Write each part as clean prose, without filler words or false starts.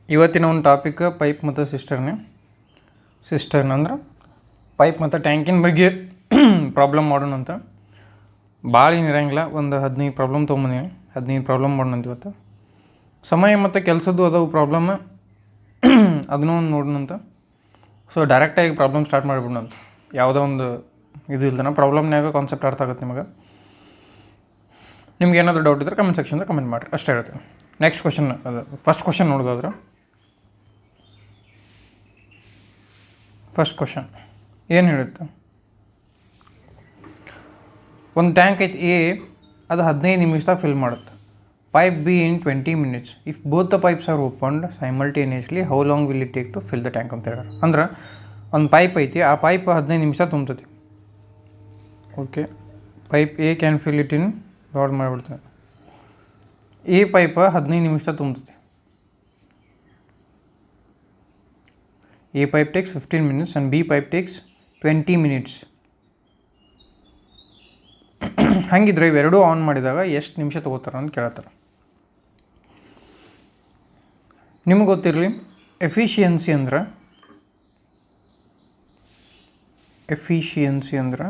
ಇವತ್ತಿನ ಒಂದು topic pipe ಮತ್ತು ಸಿಸ್ಟರ್ನ್ ಅಂದ್ರೆ ಪೈಪ್ ಮತ್ತು ಟ್ಯಾಂಕಿನ ಬಗ್ಗೆ ಪ್ರಾಬ್ಲಮ್ ಮಾಡೋಣ ಅಂತ. ಭಾಳ ಏನು ಇರೋಂಗಿಲ್ಲ, ಒಂದು 15 ಪ್ರಾಬ್ಲಮ್ ತೊಗೊಂಬಂದೀನಿ. 15 ಪ್ರಾಬ್ಲಮ್ ಮಾಡೋಣ ಅಂತ ಇವತ್ತು. ಸಮಯ ಮತ್ತು ಕೆಲಸದ್ದು ಅದಾವು ಪ್ರಾಬ್ಲಮ್, ಅದನ್ನೂ ಒಂದು ನೋಡೋಣ ಅಂತ. ಸೊ ಡೈರೆಕ್ಟಾಗಿ ಪ್ರಾಬ್ಲಮ್ ಸ್ಟಾರ್ಟ್ ಮಾಡಿಬಿಡೋಣ ಅಂತ. ಯಾವುದೋ ಒಂದು ಇದು ಇಲ್ದನ ಪ್ರಾಬ್ಲಮ್ನಾಗ ಕಾನ್ಸೆಪ್ಟ್ ಅರ್ಥ ಆಗುತ್ತೆ ನಿಮಗೆ. ನಿಮ್ಗೆ ಏನಾದರೂ ಡೌಟ್ ಇದ್ದರೆ ಕಮೆಂಟ್ ಸೆಕ್ಷನ್ದಾಗ ಕಮೆಂಟ್ ಮಾಡಿರಿ, ಅಷ್ಟೇ ಹೇಳ್ತೀನಿ. ನೆಕ್ಸ್ಟ್ ಕ್ವಶನ್, ಅದು ಫಸ್ಟ್ ಕ್ವಶನ್ ನೋಡೋದಾದ್ರೆ, ಫಸ್ಟ್ ಕ್ವಶನ್ ಏನು ಹೇಳುತ್ತೆ? ಒಂದು ಟ್ಯಾಂಕ್ ಐತಿ ಎ, ಅದು 15 ನಿಮಿಷದಾಗ ಫಿಲ್ ಮಾಡುತ್ತೆ. Pipe B in 20 minutes. If both the pipes are opened simultaneously how long will it take to fill the tank ಅಂತ ಹೇಳ್ಯಾರ. ಅಂದ್ರೆ ಒಂದು ಪೈಪ್ ಐತಿ, ಆ ಪೈಪ್ 15 ನಿಮಿಷ ತುಂಬ್ತೈತಿ. Okay, pipe A can fill it in, ದೊಡ್ಡ ಮಾಡಿಬಿಡ್ತೀನಿ. ಎ ಪೈಪ್ 15 ನಿಮಿಷ ತುಂಬ್ತೈತಿ. A pipe takes 15 minutes and B pipe takes 20 minutes. ಹಂಗಿದ್ರೆ ಇವೆರಡೂ ಆನ್ ಮಾಡಿದಾಗ ಎಷ್ಟು ನಿಮಿಷ ತೊಗೋತಾರೆ ಅಂತ ಕೇಳ್ತಾರೆ. ನಿಮಗೆ ಗೊತ್ತಿರಲಿ, ಎಫಿಷಿಯನ್ಸಿ ಅಂದ್ರೆ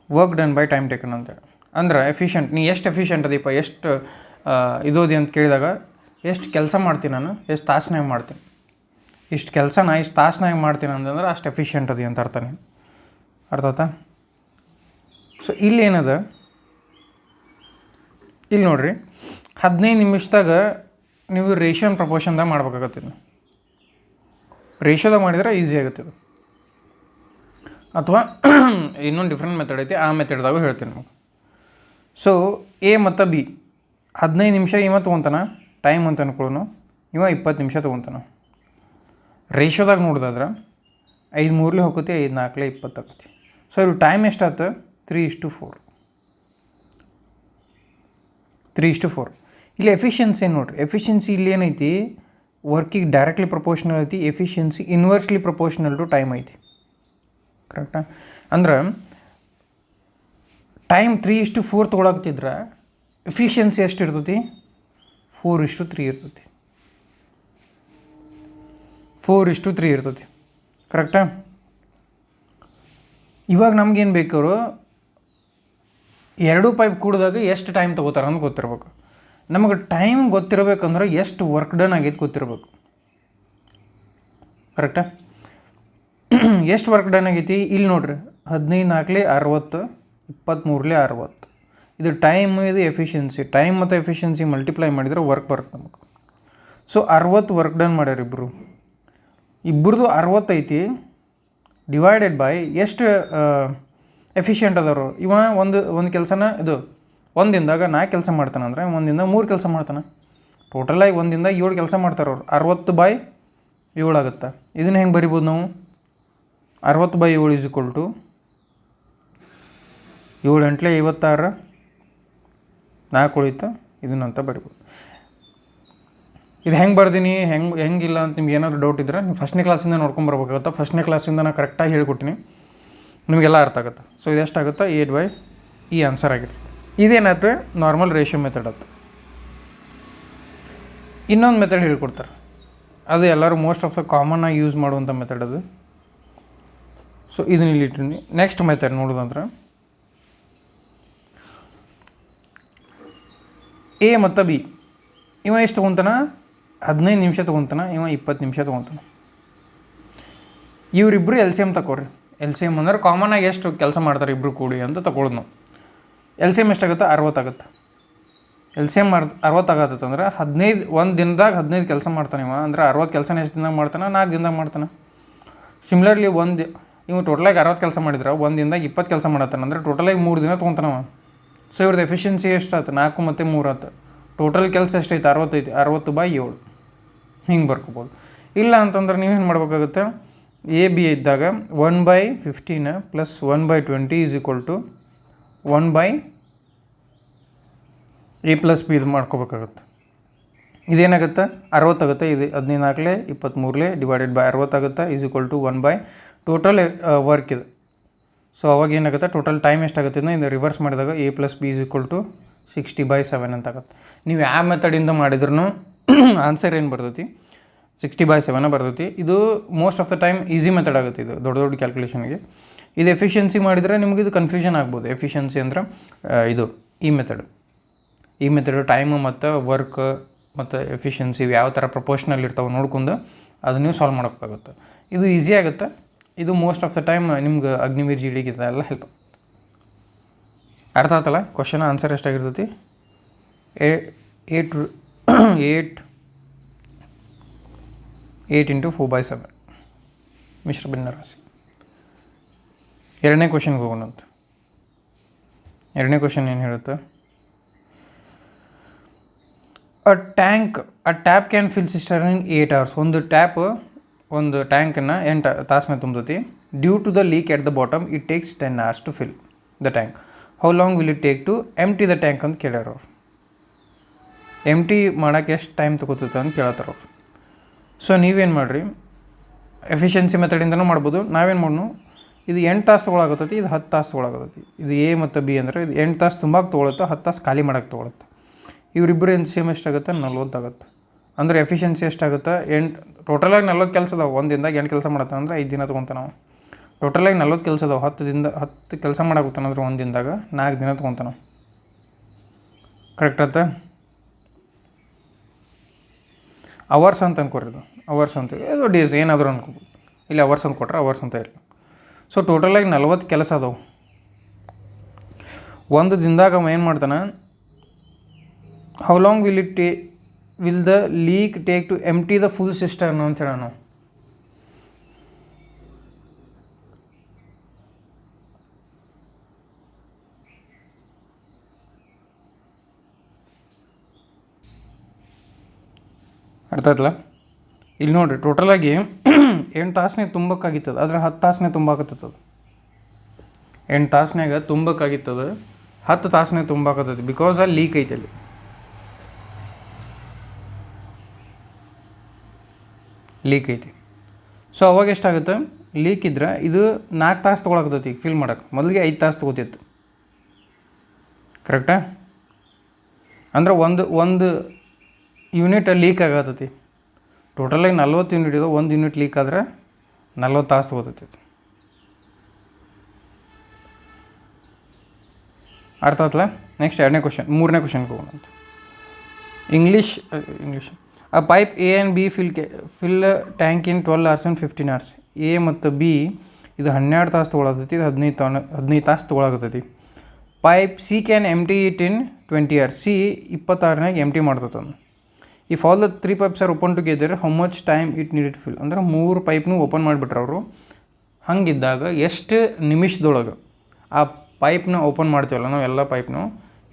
work done by time taken ಅಂತೇಳಿ. ಅಂದ್ರೆ ಎಫಿಷಿಯಂಟ್, ನೀ ಎಷ್ಟು ಎಫಿಷಿಯಂಟ್ ಅದೀಪ, ಎಷ್ಟು ಇದೋದಿ ಅಂತ ಕೇಳಿದಾಗ ಎಷ್ಟು ಕೆಲಸ ಮಾಡ್ತೀನಿ ನಾನು, ಎಷ್ಟು ತಾಸನಾಗ ಮಾಡ್ತೀನಿ, ಇಷ್ಟು ಕೆಲಸ ನಾ ಇಷ್ಟು ತಾಸನಾಗ ಮಾಡ್ತೀನಿ ಅಂತಂದ್ರೆ ಅಷ್ಟು ಎಫಿಷಿಯಂಟ್ ಅದಿ ಅಂತ ಅರ್ಥ. ನೀನು ಅರ್ಥ ಆಯ್ತಾ? ಸೊ ಇಲ್ಲಿ ಏನದ, ಇಲ್ಲಿ ನೋಡಿರಿ, 15 ನಿಮಿಷದಾಗ ನೀವು ರೇಷಿಯೋ ಪ್ರಪೋರ್ಷನ್ದಾಗ ಮಾಡ್ಬೇಕಾಗತ್ತೆ. ರೇಷಿಯೋದಾಗ ಮಾಡಿದ್ರೆ ಈಸಿ ಆಗುತ್ತೆ ಇದು. ಅಥವಾ ಇನ್ನೊಂದು ಡಿಫ್ರೆಂಟ್ ಮೆಥಡ್ ಐತಿ, ಆ ಮೆಥಡ್ದಾಗೂ ಹೇಳ್ತೀನಿ ನಿಮಗೆ. ಸೊ ಎ ಮತ್ತು ಬಿ 15 ನಿಮಿಷ ಇವ ತೊಗೊತಾನ ಟೈಮ್ ಅಂತ ಅನ್ಕೊಳ್ಳೋನು, ಇವ 20 ನಿಮಿಷ ತೊಗೊತಾನ. ರೇಷಿಯೋದಾಗ ನೋಡಿದಾದ್ರೆ 5 3 ಹೋಗುತ್ತೆ, 5 4 20 ಆಗುತ್ತೆ. ಸೊ ಇದು ಟೈಮ್ ಎಷ್ಟಾಯ್ತು? 3:4. 3:4. ಇಲ್ಲಿ ಎಫಿಷಿಯನ್ಸಿ ಏನು ನೋಡಿರಿ, ಎಫಿಷಿಯನ್ಸಿ ಇಲ್ಲಿ ಏನೈತಿ, ವರ್ಕಿಗೆ ಡೈರೆಕ್ಟ್ಲಿ ಪ್ರಪೋರ್ಷನಲ್ ಐತಿ. Efficiency inversely proportional to time ಐತಿ. ಕರೆಕ್ಟಾ? ಅಂದ್ರೆ ಟೈಮ್ 3:4 ತೊಗೊಳಕ್ತಿದ್ರೆ ಎಫಿಷಿಯನ್ಸಿ ಎಷ್ಟು ಇರ್ತೈತಿ? 4:3 ಇರ್ತೈತಿ. 4:3 ಇರ್ತೈತಿ. ಕರೆಕ್ಟಾ? ಇವಾಗ ನಮ್ಗೇನು ಬೇಕಾದ್ರು ಎರಡೂ ಪೈಪ್ ಕೂಡಿದಾಗ ಎಷ್ಟು ಟೈಮ್ ತೊಗೋತಾರೆ ಅಂತ ಗೊತ್ತಿರ್ಬೇಕು. ನಮಗೆ ಟೈಮ್ ಗೊತ್ತಿರಬೇಕಂದ್ರೆ ಎಷ್ಟು ವರ್ಕ್ ಡನ್ ಆಗೈತೆ ಗೊತ್ತಿರಬೇಕು. ಕರೆಕ್ಟಾ? ಎಷ್ಟು ವರ್ಕ್ ಡನ್ ಆಗೈತಿ ಇಲ್ಲಿ ನೋಡಿರಿ, 15 4 60, 23 60. ಇದು ಟೈಮ್, ಇದು ಎಫಿಷಿಯನ್ಸಿ. ಟೈಮ್ ಮತ್ತು ಎಫಿಷಿಯನ್ಸಿ ಮಲ್ಟಿಪ್ಲೈ ಮಾಡಿದರೆ ವರ್ಕ್ ಬರುತ್ತೆ ನಮಗೆ. ಸೊ 60 ವರ್ಕ್ ಡನ್ ಮಾಡ್ಯಾರ ಇಬ್ಬರು. ಇಬ್ಬರದು 60 ಐತಿ, ಡಿವೈಡೆಡ್ ಬೈ ಎಷ್ಟು ಎಫಿಷಿಯೆಂಟ್ ಅದಾರು. ಇವ ಒಂದು ಕೆಲಸನ ಇದು ಒಂದಿಂದಾಗ 4 ಕೆಲಸ ಮಾಡ್ತಾನೆ ಅಂದರೆ ಒಂದಿಂದ 3 ಕೆಲಸ ಮಾಡ್ತಾನೆ. ಟೋಟಲಾಗಿ ಒಂದಿಂದ 7 ಕೆಲಸ ಮಾಡ್ತಾರೆ ಅವ್ರು. 60/7 ಆಗುತ್ತೆ. ಇದನ್ನು ಹೆಂಗೆ ಬರಿಬೋದು ನಾವು? 60/7 ಈಸ್ ಈಕ್ವಲ್ ಟು 7 8 56, 4 ಉಳಿತು, ಇದನ್ನಂತ ಬರಿಬೋದು. ಇದು ಹೆಂಗೆ ಬರ್ದೀನಿ, ಹೆಂಗಿಲ್ಲ ಅಂತ ನಿಮ್ಗೆ ಏನಾದರೂ ಡೌಟ್ ಇದ್ದರೆ ನೀವು ಫಸ್ಟ್ನೇ ಕ್ಲಾಸಿಂದ ನೋಡ್ಕೊಂಬರ್ಬೇಕಾಗುತ್ತೆ. ಫಸ್ಟ್ನೇ ಕ್ಲಾಸಿಂದ ನಾನು ಕರೆಕ್ಟಾಗಿ ಹೇಳ್ಕೊಟ್ಟಿನಿ, ನಿಮಗೆಲ್ಲ ಅರ್ಥ ಆಗುತ್ತೆ. ಸೊ ಇದೆಷ್ಟಾಗುತ್ತೆ? 8/, ಆನ್ಸರ್ ಆಗಿದೆ. ಇದೇನಾಯ್ತು? ನಾರ್ಮಲ್ ರೇಷಿಯೋ ಮೆಥಡ್ ಆಯ್ತು. ಇನ್ನೊಂದು ಮೆಥಡ್ ಹೇಳ್ಕೊಡ್ತಾರೆ, ಅದು ಎಲ್ಲರೂ ಮೋಸ್ಟ್ ಆಫ್ ದ ಕಾಮನ್ನಾಗಿ ಯೂಸ್ ಮಾಡುವಂಥ ಮೆಥಡ್ ಅದು. ಸೊ ಇದನ್ನ ಇಲ್ಲಿ ಇಟ್ಟಿನಿ. ನೆಕ್ಸ್ಟ್ ಮೆಥಡ್ ನೋಡೋದಂದ್ರೆ, ಎ ಮತ್ತು ಬಿ, ಇವ ಎಷ್ಟು ತೊಗೊತಾನ? 15 ನಿಮಿಷ ತೊಗೊತಾನ, ಇವ 20 ನಿಮಿಷ ತೊಗೊತಾನ. ಇವರಿಬ್ಬರು ಎಲ್ ಸಿ ಎಮ್ ತಗೋರಿ. ಎಲ್ ಸಿ ಎಮ್ ಅಂದ್ರೆ ಕಾಮನ್ನಾಗಿ ಎಷ್ಟು ಕೆಲಸ ಮಾಡ್ತಾರೆ ಇಬ್ಬರು ಕೂಡಿ ಅಂತ ತಗೊಳ್ಳೋದು ನಾವು. ಎಲ್ ಸಿ ಎಮ್ ಎಷ್ಟಾಗುತ್ತೆ? 60 ಆಗುತ್ತೆ. ಎಲ್ ಸಿ ಎಮ್ 60 ಆಗತ್ತಂದ್ರೆ 15 ಒಂದು ದಿನದಾಗ 15 ಕೆಲಸ ಮಾಡ್ತಾನೆ ಇವ. ಅಂದ್ರೆ 60 ಕೆಲಸನ ಎಷ್ಟು ದಿನದಾಗ ಮಾಡ್ತಾನೆ? 4 ದಿನದಾಗ ಮಾಡ್ತಾನೆ. ಸಿಮಿಲರ್ಲಿ ಇವು ಟೋಟಲಾಗಿ 60 ಕೆಲಸ ಮಾಡಿದ್ರೆ ಒಂದು ದಿನದಾಗ 20 ಕೆಲಸ ಮಾಡತ್ತಾನೆ ಅಂದರೆ ಟೋಟಲಾಗಿ 3 ದಿನ ತೊಗೊತಾನವ. ಸೊ ಇವ್ರದ್ದು ಎಫಿಷಿಯನ್ಸಿ ಎಷ್ಟಾಯ್ತು? 4 ಮತ್ತು 3 ಆಯ್ತು. ಟೋಟಲ್ ಕೆಲಸ ಎಷ್ಟೈತೆ? 60 ಐತಿ. 60/7 ಹಿಂಗೆ ಬರ್ಕೋಬೋದು. ಇಲ್ಲ ಅಂತಂದ್ರೆ ನೀವೇನು ಮಾಡ್ಬೇಕಾಗುತ್ತೆ? ಎ ಬಿ ಇದ್ದಾಗ 1/15 + 1/20 is equal to 1/a + b ಇದು ಮಾಡ್ಕೋಬೇಕಾಗುತ್ತೆ. ಇದೇನಾಗುತ್ತೆ? 60 ಆಗುತ್ತೆ. ಇದು 14 23 ಡಿವೈಡೆಡ್ ಬೈ 60 ಆಗುತ್ತೆ, is equal to 1/, total work ಇದು. ಸೊ ಅವಾಗ ಏನಾಗುತ್ತೆ? ಟೋಟಲ್ ಟೈಮ್ ಎಷ್ಟಾಗುತ್ತೆ? ಇದು ರಿವರ್ಸ್ ಮಾಡಿದಾಗ a + b is equal to 60/7 ಅಂತ ಆಗುತ್ತೆ. ನೀವು ಯಾವ ಮೆಥಡಿಂದ ಮಾಡಿದ್ರೂ ಆನ್ಸರ್ ಏನು ಬರ್ತೈತಿ 60/7 ಬರ್ತೈತಿ. ಇದು most of the time easy method ಆಗುತ್ತೆ. ಇದು ದೊಡ್ಡ ದೊಡ್ಡ ಕ್ಯಾಲ್ಕುಲೇಷನ್ಗೆ. ಇದು ಎಫಿಷಿಯನ್ಸಿ ಮಾಡಿದರೆ ನಿಮ್ಗೆ ಇದು ಕನ್ಫ್ಯೂಷನ್ ಆಗ್ಬೋದು. ಎಫಿಷಿಯನ್ಸಿ ಅಂದ್ರೆ ಇದು ಈ ಮೆಥಡು ಟೈಮು ಮತ್ತು ವರ್ಕ್ ಮತ್ತು ಎಫಿಷಿಯನ್ಸಿ ಯಾವ ಥರ ಪ್ರಪೋರ್ಷನಲ್ ಇರ್ತಾವೆ ನೋಡ್ಕೊಂಡು ಅದು ನೀವು ಸಾಲ್ವ್ ಮಾಡೋಕ್ಕಾಗುತ್ತೆ. ಇದು ಈಸಿ ಆಗುತ್ತೆ. ಇದು ಮೋಸ್ಟ್ ಆಫ್ ದ ಟೈಮ್ ನಿಮ್ಗೆ ಅಗ್ನಿವೀರ್ GD ಎಲ್ಲ ಹೆಲ್ಪ್. ಅರ್ಥ ಆಯ್ತಲ್ಲ? ಕ್ವಶನ್ ಆನ್ಸರ್ ಎಷ್ಟಾಗಿರ್ತೈತಿ? 8 × 4/7 ಮಿಶ್ರ ಭಿನ್ನರಾಶಿ. ಎರಡನೇ ಕ್ವಶನ್ಗೆ ಹೋಗೋಣಂತ. ಎರಡನೇ ಕ್ವಶನ್ ಏನು ಹೇಳುತ್ತೆ? A tap can fill cistern in 8 hours. ಒಂದು ಟ್ಯಾಂಕನ್ನು 8 ತಾಸನ್ನ ತುಂಬತೈತಿ. Due to the leak at the bottom it takes 10 hours to fill the tank. How long will it take to empty the tank ಅಂತ ಕೇಳ್ಯಾರ ಅವ್ರು. ಎಂಟಿ ಮಾಡೋಕ್ಕೆ ಎಷ್ಟು ಟೈಮ್ ತೊಗೋತೈತೆ ಅಂತ ಕೇಳತ್ತಾರ ಅವ್ರು. ಸೊ ನೀವೇನು ಮಾಡಿರಿ, ಎಫಿಷಿಯನ್ಸಿ ಮೆಥಡಿಂದನೂ ಮಾಡ್ಬೋದು. ನಾವೇನು ಮಾಡೋಣ, ಇದು 8 ತಾಸು ತೊಗೊಳಾಗತ್ತೈತಿ, ಇದು 10 ತಾಸು ತೊಗೊಳಾಗತ್ತೈತಿ. ಇದು ಎ ಮತ್ತು ಬಿ ಅಂದರೆ ಇದು 8 ತಾಸು ತುಂಬಕ್ಕೆ ತೊಗೊಳುತ್ತೆ, 10 ತಾಸು ಖಾಲಿ ಮಾಡೋಕ್ಕೆ ತೊಗೊಳುತ್ತೆ. ಇವರಿಬ್ಬರು ಏನು ಸೇಮ್ ಎಷ್ಟಾಗುತ್ತೆ? 40 ಆಗುತ್ತೆ. ಅಂದರೆ ಎಫಿಷಿಯನ್ಸಿ ಎಷ್ಟಾಗುತ್ತೆ? ಟೋಟಲಾಗಿ 40 ಕೆಲಸ ಅದಾವೆ. ಒಂದು ದಿನದಾಗ 8 ಕೆಲಸ ಮಾಡತ್ತೆ ಅಂದರೆ 5 ದಿನ ತೊಗೊತ ನಾವು. ಟೋಟಲಾಗಿ 40 ಕೆಲಸ ಅದಾವೆ. 10 ಕೆಲಸ ಮಾಡಾಗುತ್ತಾನಂದ್ರೆ ಒಂದು ದಿನದಾಗ 4 ದಿನ ತೊಗೊತ ನಾವು. ಕರೆಕ್ಟ್ ಆಯ್ತಾ? ಅವರ್ಸ್ ಅಂತ ಅನ್ಕೊರಿ. ಇದು ಅವರ್ಸ್ ಅಂತ, ಇದು ಡೇಸ್ ಏನಾದರೂ ಅನ್ಕೋಬೋದು. ಇಲ್ಲಿ ಅವರ್ಸ್ ಅಂತ ಕೊಟ್ರೆ ಅವರ್ಸ್ ಅಂತ ಇರಲಿ. ಸೊ ಟೋಟಲಾಗಿ 40 ಕೆಲಸ ಅದಾವೆ. ಒಂದು ದಿನದಾಗ ಅವ ಏನು ಮಾಡ್ತಾನೆ? How long will the leak take to empty the full cistern ಅಂತ ಹೇಳೋಣ ನಾವು. ಅರ್ಥ ಆಯ್ತಲ್ಲ? ಇಲ್ಲಿ ನೋಡಿರಿ, ಟೋಟಲಾಗಿ 8 ತಾಸನೇ ತುಂಬಕ್ಕಾಗಿತ್ತದ, ಆದರೆ 10 ತಾಸನೇ ತುಂಬಾಕತ್ತದ. 8 ತಾಸನಾಗ ತುಂಬಕ್ಕಾಗಿತ್ತದ, 10 ತಾಸನೇ ತುಂಬಾಕತ್ತದ. ಬಿಕಾಸ್ ಅಲ್ಲಿ ಲೀಕ್ ಐತೆ. ಅಲ್ಲಿ ಲೀಕ್ ಐತಿ. ಸೊ ಅವಾಗ ಎಷ್ಟಾಗುತ್ತೆ? ಲೀಕ್ ಇದ್ರೆ ಇದು 4 ತಾಸು ತೊಗೊಳಕತ್ತೈತಿ ಈಗ ಫಿಲ್ ಮಾಡೋಕೆ. ಮೊದಲಿಗೆ 5 ತಾಸು ತೊಗೋತಿತ್ತು. ಕರೆಕ್ಟಾ? ಅಂದ್ರೆ ಒಂದು ಯೂನಿಟ್ ಲೀಕ್ ಆಗತ್ತೈತಿ. ಟೋಟಲಾಗಿ 40 ಯೂನಿಟ್ ಇದೆ. 1 ಯೂನಿಟ್ ಲೀಕ್ ಆದರೆ 40 ತಾಸು ತೊಗೋತೈತಿ. ಅರ್ಥ ಆಯ್ತಲ್ಲ? ನೆಕ್ಸ್ಟ್ ಮೂರನೇ ಕ್ವಶನ್ಗೆ ಹೋಗೋಣ. English a pipe A and B fill tank in 12 hours and 15 hours. A ಮತ್ತು ಬಿ ಇದು 12 ತಾಸು ತೊಗೊಳತೈತಿ, ಇದು 15 ತಾಸು ತೊಗೊಳಕತ್ತೈತಿ. Pipe C can empty it in 20 hours. C 26 empty ಮಾಡ್ತೈತೆ. If all the 3 pipes are open together how much time it needed fill. ಅಂದ್ರೆ 3 ಪೈಪ್ನೂ open ಮಾಡಿಬಿಟ್ರೆ ಅವರು. ಹಂಗಿದ್ದಾಗ ಎಷ್ಟು ನಿಮಿಷದೊಳಗೆ ಆ ಪೈಪ್ನ ಓಪನ್ ಮಾಡ್ತೀವಲ್ಲ ನಾವು, ಎಲ್ಲ ಪೈಪ್ನು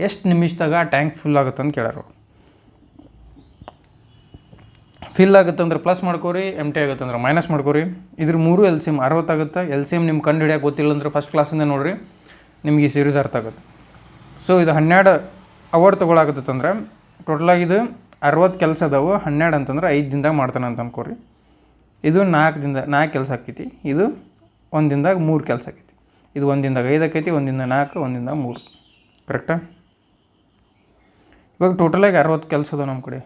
ಎಷ್ಟು ನಿಮಿಷದಾಗ ಆ ಟ್ಯಾಂಕ್ ಫುಲ್ ಆಗುತ್ತೆ ಅಂತ ಕೇಳ್ಯಾರ. ಫಿಲ್ ಆಗುತ್ತೆ ಅಂದ್ರೆ ಪ್ಲಸ್ ಮಾಡ್ಕೋರಿ, ಎಂಟಿ ಆಗುತ್ತೆ ಅಂದ್ರೆ ಮೈನಸ್ ಮಾಡ್ಕೋರಿ. ಇದ್ರ 3 LCM 60 ಆಗುತ್ತೆ. LCM ನಿಮ್ಮ ಕಂಡು ಹಿಡಿಯೋಕೆ ಗೊತ್ತಿಲ್ಲ ಅಂದ್ರೆ ಫಸ್ಟ್ ಕ್ಲಾಸಿಂದ ನೋಡಿರಿ, ನಿಮ್ಗೆ ಈ ಸೀರೀಸ್ ಅರ್ಥ ಆಗುತ್ತೆ. ಸೊ ಇದು 12 ಅವರ್ ತೊಗೊಳಾಗತ್ತಂದ್ರೆ ಟೋಟಲಾಗಿ ಇದು 60 ಕೆಲಸ ಅದಾವೆ. 12 ಅಂತಂದ್ರೆ 5 ದಿನದಾಗ ಮಾಡ್ತಾನೆ ಅಂತ ಅನ್ಕೋರಿ. ಇದು 4 ಕೆಲಸ ಆಕೈತಿ. ಇದು 1 ದಿನದಾಗ 3 ಕೆಲಸ ಆಕೈತಿ. ಇದು 1 ದಿನದಾಗ 5 ಆಕೈತಿ, 1 ದಿನದಾಗ 4, 1 ದಿನದಾಗ 3. ಕರೆಕ್ಟಾ? ಇವಾಗ ಟೋಟಲಾಗಿ 60 ಕೆಲಸ ಅದಾವೆ ನಮ್ಮ ಕಡೆ.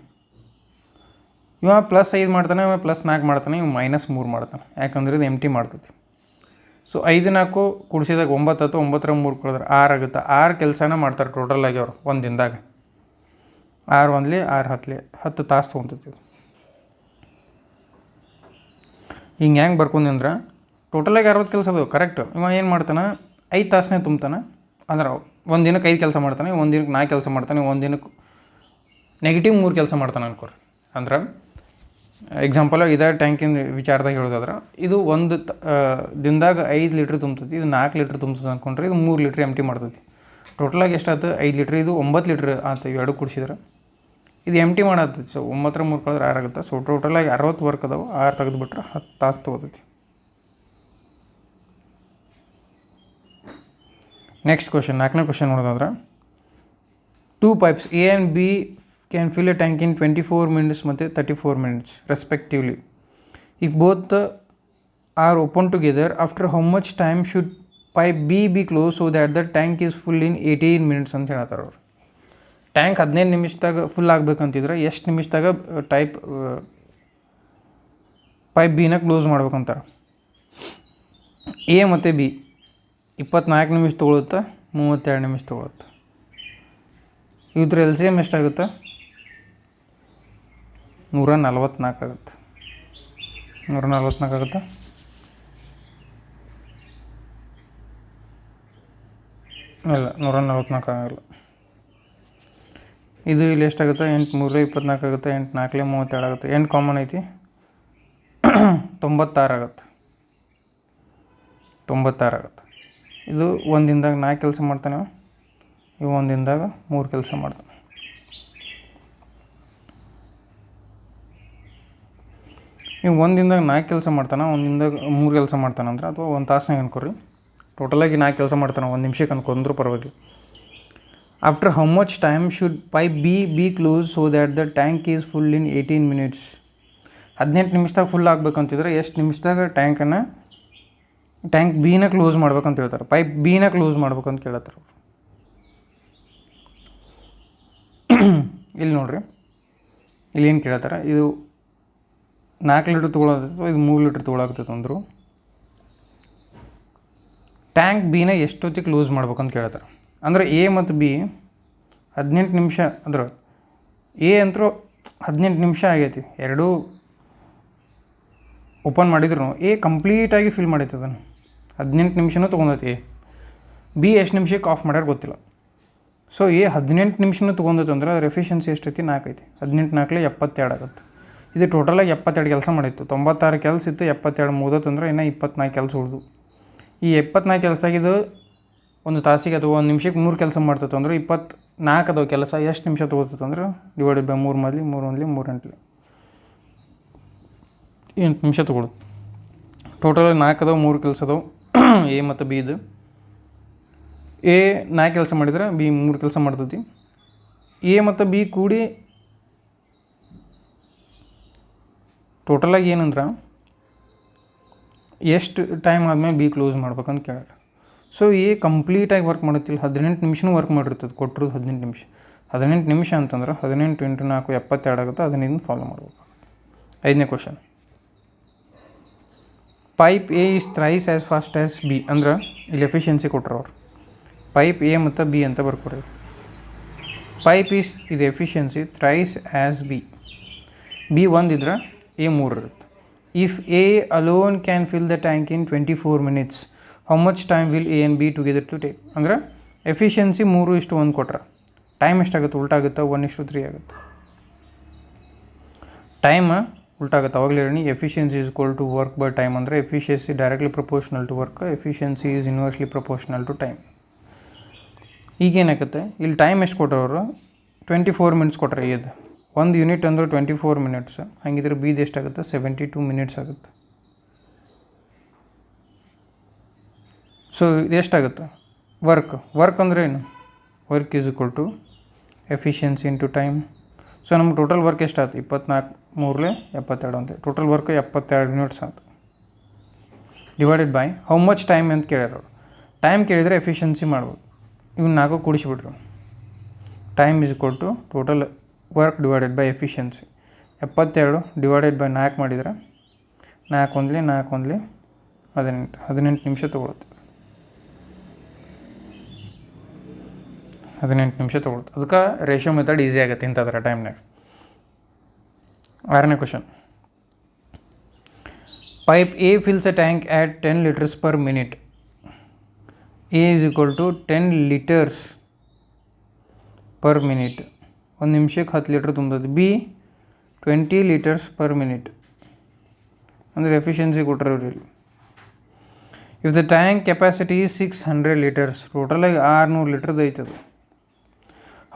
ಇವ +5 ಮಾಡ್ತಾನೆ, ಇವ +4 ಮಾಡ್ತಾನೆ, ಇವ -3 ಮಾಡ್ತಾನೆ. ಯಾಕಂದ್ರೆ ಇದು ಎಂಟಿ ಮಾಡ್ತೈತಿ. ಸೊ 5 4 ಕೂಡಿಸಿದಾಗ 9 ಆಯ್ತು. 9 3 ಕೊಡಿದ್ರೆ 6 ಆಗುತ್ತೆ. 6 ಕೆಲಸನ ಮಾಡ್ತಾರೆ ಟೋಟಲಾಗಿ ಅವರು ಒಂದು ದಿನದಾಗ. 6 1 6 10 ತಾಸು ತೊಗೊತೈತಿ. ಹಿಂಗೆ ಹೆಂಗೆ ಬರ್ಕೊಂಡ್ರೆ ಟೋಟಲಾಗಿ 60 ಕೆಲಸ ಅದಾವೆ. ಕರೆಕ್ಟ್. ಇವ ಏನು ಮಾಡ್ತಾನೆ? 5 ತಾಸನೇ ತುಂಬ್ತಾನೆ. ಅಂದ್ರೆ ಒಂದು ದಿನಕ್ಕೆ 5 ಕೆಲಸ ಮಾಡ್ತಾನೆ, ಒಂದು ದಿನಕ್ಕೆ 4 ಕೆಲಸ ಮಾಡ್ತಾನೆ, ಒಂದು ದಿನಕ್ಕೆ -3 ಕೆಲಸ ಮಾಡ್ತಾನೆ ಅನ್ಕೋರಿ. ಅಂದ್ರೆ ಎಕ್ಸಾಂಪಲ್ ಇದೇ ಟ್ಯಾಂಕಿನ ವಿಚಾರದಾಗ ಹೇಳೋದಾದ್ರೆ ಇದು ಒಂದು ದಿನದಾಗ 5 ಲೀಟ್ರ್ ತುಂಬ್ತೈತಿ, ಇದು 4 ಲೀಟ್ರ್ ತುಂಬ್ತದೆ ಅಂದ್ಕೊಂಡ್ರೆ ಇದು 3 ಲೀಟ್ರ್ ಎಂಟಿ ಮಾಡ್ತೈತಿ. ಟೋಟಲಾಗಿ ಎಷ್ಟಾಯ್ತು? 5 ಲೀಟ್ರ್. ಇದು 9 ಲೀಟ್ರ್ ಆಯ್ತು. ಇವೆರಡು ಕುಡಿಸಿದ್ರೆ ಇದು ಎಂಟಿ ಮಾಡತ್ತೈತಿ. ಸೊ 9 3 ಕಳೆದ್ರೆ 6 ಆಗುತ್ತೆ. ಸೊ ಟೋಟಲಾಗಿ 60 ವರ್ಕ್ ಅದಾವೆ. 6 ತೆಗೆದುಬಿಟ್ರೆ 10 ತಾಸು ತೊಗೋತೈತಿ. ನೆಕ್ಸ್ಟ್ ಕ್ವಶನ್, 4ನೇ ಕ್ವಶನ್ ನೋಡೋದಾದ್ರೆ 2 pipes A and B can fill a tank in 24 minutes ಮತ್ತು 34 minutes respectively. If both are open together, after how much time should pipe B be closed so that the tank is full in 18 minutes ಅಂತ ಹೇಳ್ತಾರೆ ಅವರು. Tank 15 ನಿಮಿಷದಾಗ full ಆಗಬೇಕಂತಿದ್ರೆ ಎಷ್ಟು ನಿಮಿಷದಾಗ pipe ಬಿನ close ಮಾಡ್ಬೇಕಂತಾರೆ. A ಮತ್ತು B 24 ನಿಮಿಷ ತೊಗೊಳುತ್ತೆ, 32 ನಿಮಿಷ ತೊಗೊಳುತ್ತೆ. ಇದ್ರ ಎಲ್ ಸಿ ಎಮ್ ಎಷ್ಟಾಗುತ್ತೆ? 144 ಆಗುತ್ತೆ. 144 ಆಗುತ್ತೆ. ಇಲ್ಲ, 144 ಆಗಲ್ಲ. ಇದು ಇಲ್ಲಿ ಎಷ್ಟಾಗುತ್ತೆ? 8 3 24 ಆಗುತ್ತೆ, 8 4 32 ಆಗುತ್ತೆ. 8 ಕಾಮನ್ ಐತಿ, 96 ಆಗುತ್ತೆ. 96 ಆಗುತ್ತೆ. ಇದು ಒಂದು ದಿನದಾಗ 4 ಕೆಲಸ ಮಾಡ್ತಾನೆ, ಇವು ಒಂದು ದಿನದಾಗ 3 ಕೆಲಸ ಮಾಡ್ತಾನೆ. ಇವು ಒಂದು ದಿನದಾಗ 4 ಕೆಲಸ ಮಾಡ್ತಾನೆ, ಒಂದು ದಿನದಾಗ 3 ಕೆಲಸ ಮಾಡ್ತಾನೆ ಅಂದ್ರೆ, ಅಥವಾ ಒಂದು ತಾಸ್ನಾಗ ಅನ್ಕೋರಿ, ಟೋಟಲಾಗಿ 4 ಕೆಲಸ ಮಾಡ್ತಾನೆ, 1 ನಿಮಿಷಕ್ಕೆ ಅನ್ಕೊಂಡ್ರು ಪರವಾಗಿಲ್ಲ. After how much time should pipe B close so that the tank is full in 18 minutes? 18 ನಿಮಿಷದಾಗ ಫುಲ್ ಆಗ್ಬೇಕಂತಿದ್ರೆ ಎಷ್ಟು ನಿಮಿಷದಾಗ ಟ್ಯಾಂಕ್ ಬಿನ ಕ್ಲೋಸ್ ಮಾಡ್ಬೇಕಂತ ಹೇಳ್ತಾರೆ. ಪೈಪ್ ಬಿನ ಕ್ಲೋಸ್ ಮಾಡ್ಬೇಕಂತ ಕೇಳತ್ತಾರೆ. ಇಲ್ಲಿ ನೋಡ್ರಿ, ಇಲ್ಲಿ ಏನು ಕೇಳತ್ತಾರೆ, ಇದು 4 ಲೀಟ್ರ್ ತೊಗೊಳತ್ತೋ ಇದು 3 ಲೀಟ್ರ್ ತೊಗೊಳಾಗ್ತೈತೆ ಅಂದರು. ಟ್ಯಾಂಕ್ ಬಿನ ಎಷ್ಟೊತ್ತಿಗೆ ಕ್ಲೋಸ್ ಮಾಡ್ಬೇಕಂತ ಕೇಳ್ತಾರೆ. ಅಂದರೆ ಎ ಮತ್ತು ಬಿ 18 ನಿಮಿಷ ಅಂದ್ರೆ ಎ ಅಂತರೂ 18 ನಿಮಿಷ ಆಗೈತಿ, ಎರಡೂ ಓಪನ್ ಮಾಡಿದ್ರು ಎ ಕಂಪ್ಲೀಟಾಗಿ ಫಿಲ್ ಮಾಡೈತೆ ಅದನ್ನು, 18 ನಿಮಿಷನೂ ತೊಗೊಂಡೈತಿ. ಬಿ ಎಷ್ಟು ನಿಮಿಷಕ್ಕೆ ಆಫ್ ಮಾಡ್ಯಾರ ಗೊತ್ತಿಲ್ಲ. ಸೊ ಎ 18 ನಿಮಿಷನೂ ತೊಗೊಂಡೈತೆ ಅಂದ್ರೆ ಅದ್ರ ಎಫಿಷಿಯನ್ಸಿ ಎಷ್ಟೈತಿ? 4 ಐತಿ. 18 4 72 ಆಗುತ್ತೆ. ಇದು ಟೋಟಲಾಗಿ 72 ಕೆಲಸ ಮಾಡಿತ್ತು. 96 ಕೆಲಸ ಇತ್ತು, 72 ಮುಗಿದತ್ತಂದ್ರೆ ಇನ್ನೂ 24 ಕೆಲಸ ಉಳಿದು. ಈ 24 ಕೆಲಸ ಆಗಿದ್ದು ಒಂದು ತಾಸಿಗೆ ಅಥವಾ 1 ನಿಮಿಷಕ್ಕೆ 3 ಕೆಲಸ ಮಾಡ್ತೈತೆ ಅಂದ್ರೆ 24 ಅದಾವ ಕೆಲಸ. ಎಷ್ಟು ನಿಮಿಷ ತೊಗೋತೈತೆ ಅಂದ್ರೆ ಡಿವೈಡೆಡ್ ಬೈ 3 ಮದ್ಲಿ 3 ಒಂದ್ಲಿ 3 ಎಂಟ್ಲಿ 8 ನಿಮಿಷ ತೊಗೊಳುತ್ತೆ. ಟೋಟಲ್ 4 ಅದಾವೆ, 3 ಕೆಲಸ ಅದಾವೆ ಎ ಮತ್ತು ಬಿ ಇದು. ಎ 4 ಕೆಲಸ ಮಾಡಿದ್ರೆ ಬಿ 3 ಕೆಲಸ ಮಾಡ್ತೈತಿ. ಎ ಮತ್ತು ಬಿ ಕೂಡಿ ಟೋಟಲಾಗಿ ಏನಂದ್ರೆ ಎಷ್ಟು ಟೈಮ್ ಆದಮೇಲೆ ಬಿ ಕ್ಲೋಸ್ ಮಾಡ್ಬೇಕಂತ ಕೇಳ್ಯಾರ. ಸೊ ಎ ಕಂಪ್ಲೀಟಾಗಿ ವರ್ಕ್ ಮಾಡುತ್ತಿಲ್ಲ, 18 ನಿಮಿಷನೂ ವರ್ಕ್ ಮಾಡಿರ್ತದೆ. ಕೊಟ್ಟಿರೋದು 18 ನಿಮಿಷ. 18 ನಿಮಿಷ ಅಂತಂದ್ರೆ 18 × 4 72 ಆಗುತ್ತೆ. ಅದನ್ನ ಫಾಲೋ ಮಾಡ್ಬೇಕು. 5ನೇ question, pipe A is thrice as fast as B. ಅಂದ್ರೆ ಇಲ್ಲಿ ಎಫಿಷಿಯನ್ಸಿ ಕೊಟ್ಟರವ್ರು. ಪೈಪ್ ಎ ಮತ್ತು ಬಿ ಅಂತ ಬರ್ಕೊಡ್ರಿ. ಪೈಪ್ ಈಸ್ ಇದು efficiency thrice as B. B 1 ಇದ್ರೆ ಎ 3 ಇರುತ್ತೆ. If A alone can fill the tank in 24 minutes, how much time will A and B together to take? ಅಂದರೆ efficiency 3:1 ಕೊಟ್ರೆ time ಎಷ್ಟಾಗುತ್ತೆ? ಉಲ್ಟಾಗುತ್ತೆ, 1:3 ಆಗುತ್ತೆ. ಟೈಮ್ ಉಲ್ಟಾಗುತ್ತೆ. ಅವಾಗಲೇ ಹೇಳಿ efficiency is equal to work by time. ಅಂದರೆ efficiency directly proportional to work, efficiency is inversely proportional to time. ಈಗೇನಾಗುತ್ತೆ, ಇಲ್ಲಿ ಟೈಮ್ ಎಷ್ಟು ಕೊಟ್ಟವರು? 24 ಮಿನಿಟ್ಸ್ ಕೊಟ್ಟರೆ ಇದು 1 ಯೂನಿಟ್ ಅಂದ್ರೆ 24 ಮಿನಿಟ್ಸ್. ಹಾಗಿದ್ರೆ ಬಿದು ಎಷ್ಟಾಗುತ್ತೆ? 72 ಮಿನಿಟ್ಸ್ ಆಗುತ್ತೆ. ಸೊ ಇದು ಎಷ್ಟಾಗುತ್ತೆ? ವರ್ಕ್ ಅಂದರೆ ಏನು? Work is equal to efficiency into time. So ನಮ್ಗೆ ಟೋಟಲ್ ವರ್ಕ್ ಎಷ್ಟಾಯ್ತು? 24 3 72 ಅಂತ. ಟೋಟಲ್ ವರ್ಕ್ 72 ಮಿನಿಟ್ಸ್ ಆಯ್ತು. Divided by how much time ಅಂತ ಕೇಳ್ಯಾರ. ಟೈಮ್ ಕೇಳಿದರೆ ಎಫಿಷಿಯನ್ಸಿ ಮಾಡ್ಬೋದು. ಇವ್ನ 4 ಕೂಡಿಸಿಬಿಟ್ರು. Time is equal to total work divided by efficiency. 72 divided by 4 ಮಾಡಿದರೆ 4 ಒಂದ್ಲಿ 18 ನಿಮಿಷ ತೊಗೊಳುತ್ತೆ. 18 ನಿಮಿಷ ತೊಗೊಳುತ್ತೆ. ಅದಕ್ಕೆ ರೇಷಿಯೋ ಮೆಥಡ್ ಈಸಿ ಆಗುತ್ತೆ ಇಂಥದ್ರ ಟೈಮ್ನಾಗ. 6ನೇ question, pipe A fills a tank at 10 litres per minute. A is equal to 10 litres per minute. 1 ನಿಮಿಷಕ್ಕೆ 10 litre ತುಂಬೋದು. B 20 litres per minute. ಅಂದರೆ ಎಫಿಷಿಯನ್ಸಿ ಕೊಟ್ಟರೆ if the tank capacity 600 litres, ಟೋಟಲಾಗಿ 600 ಲೀಟರ್ದು ಐತದು.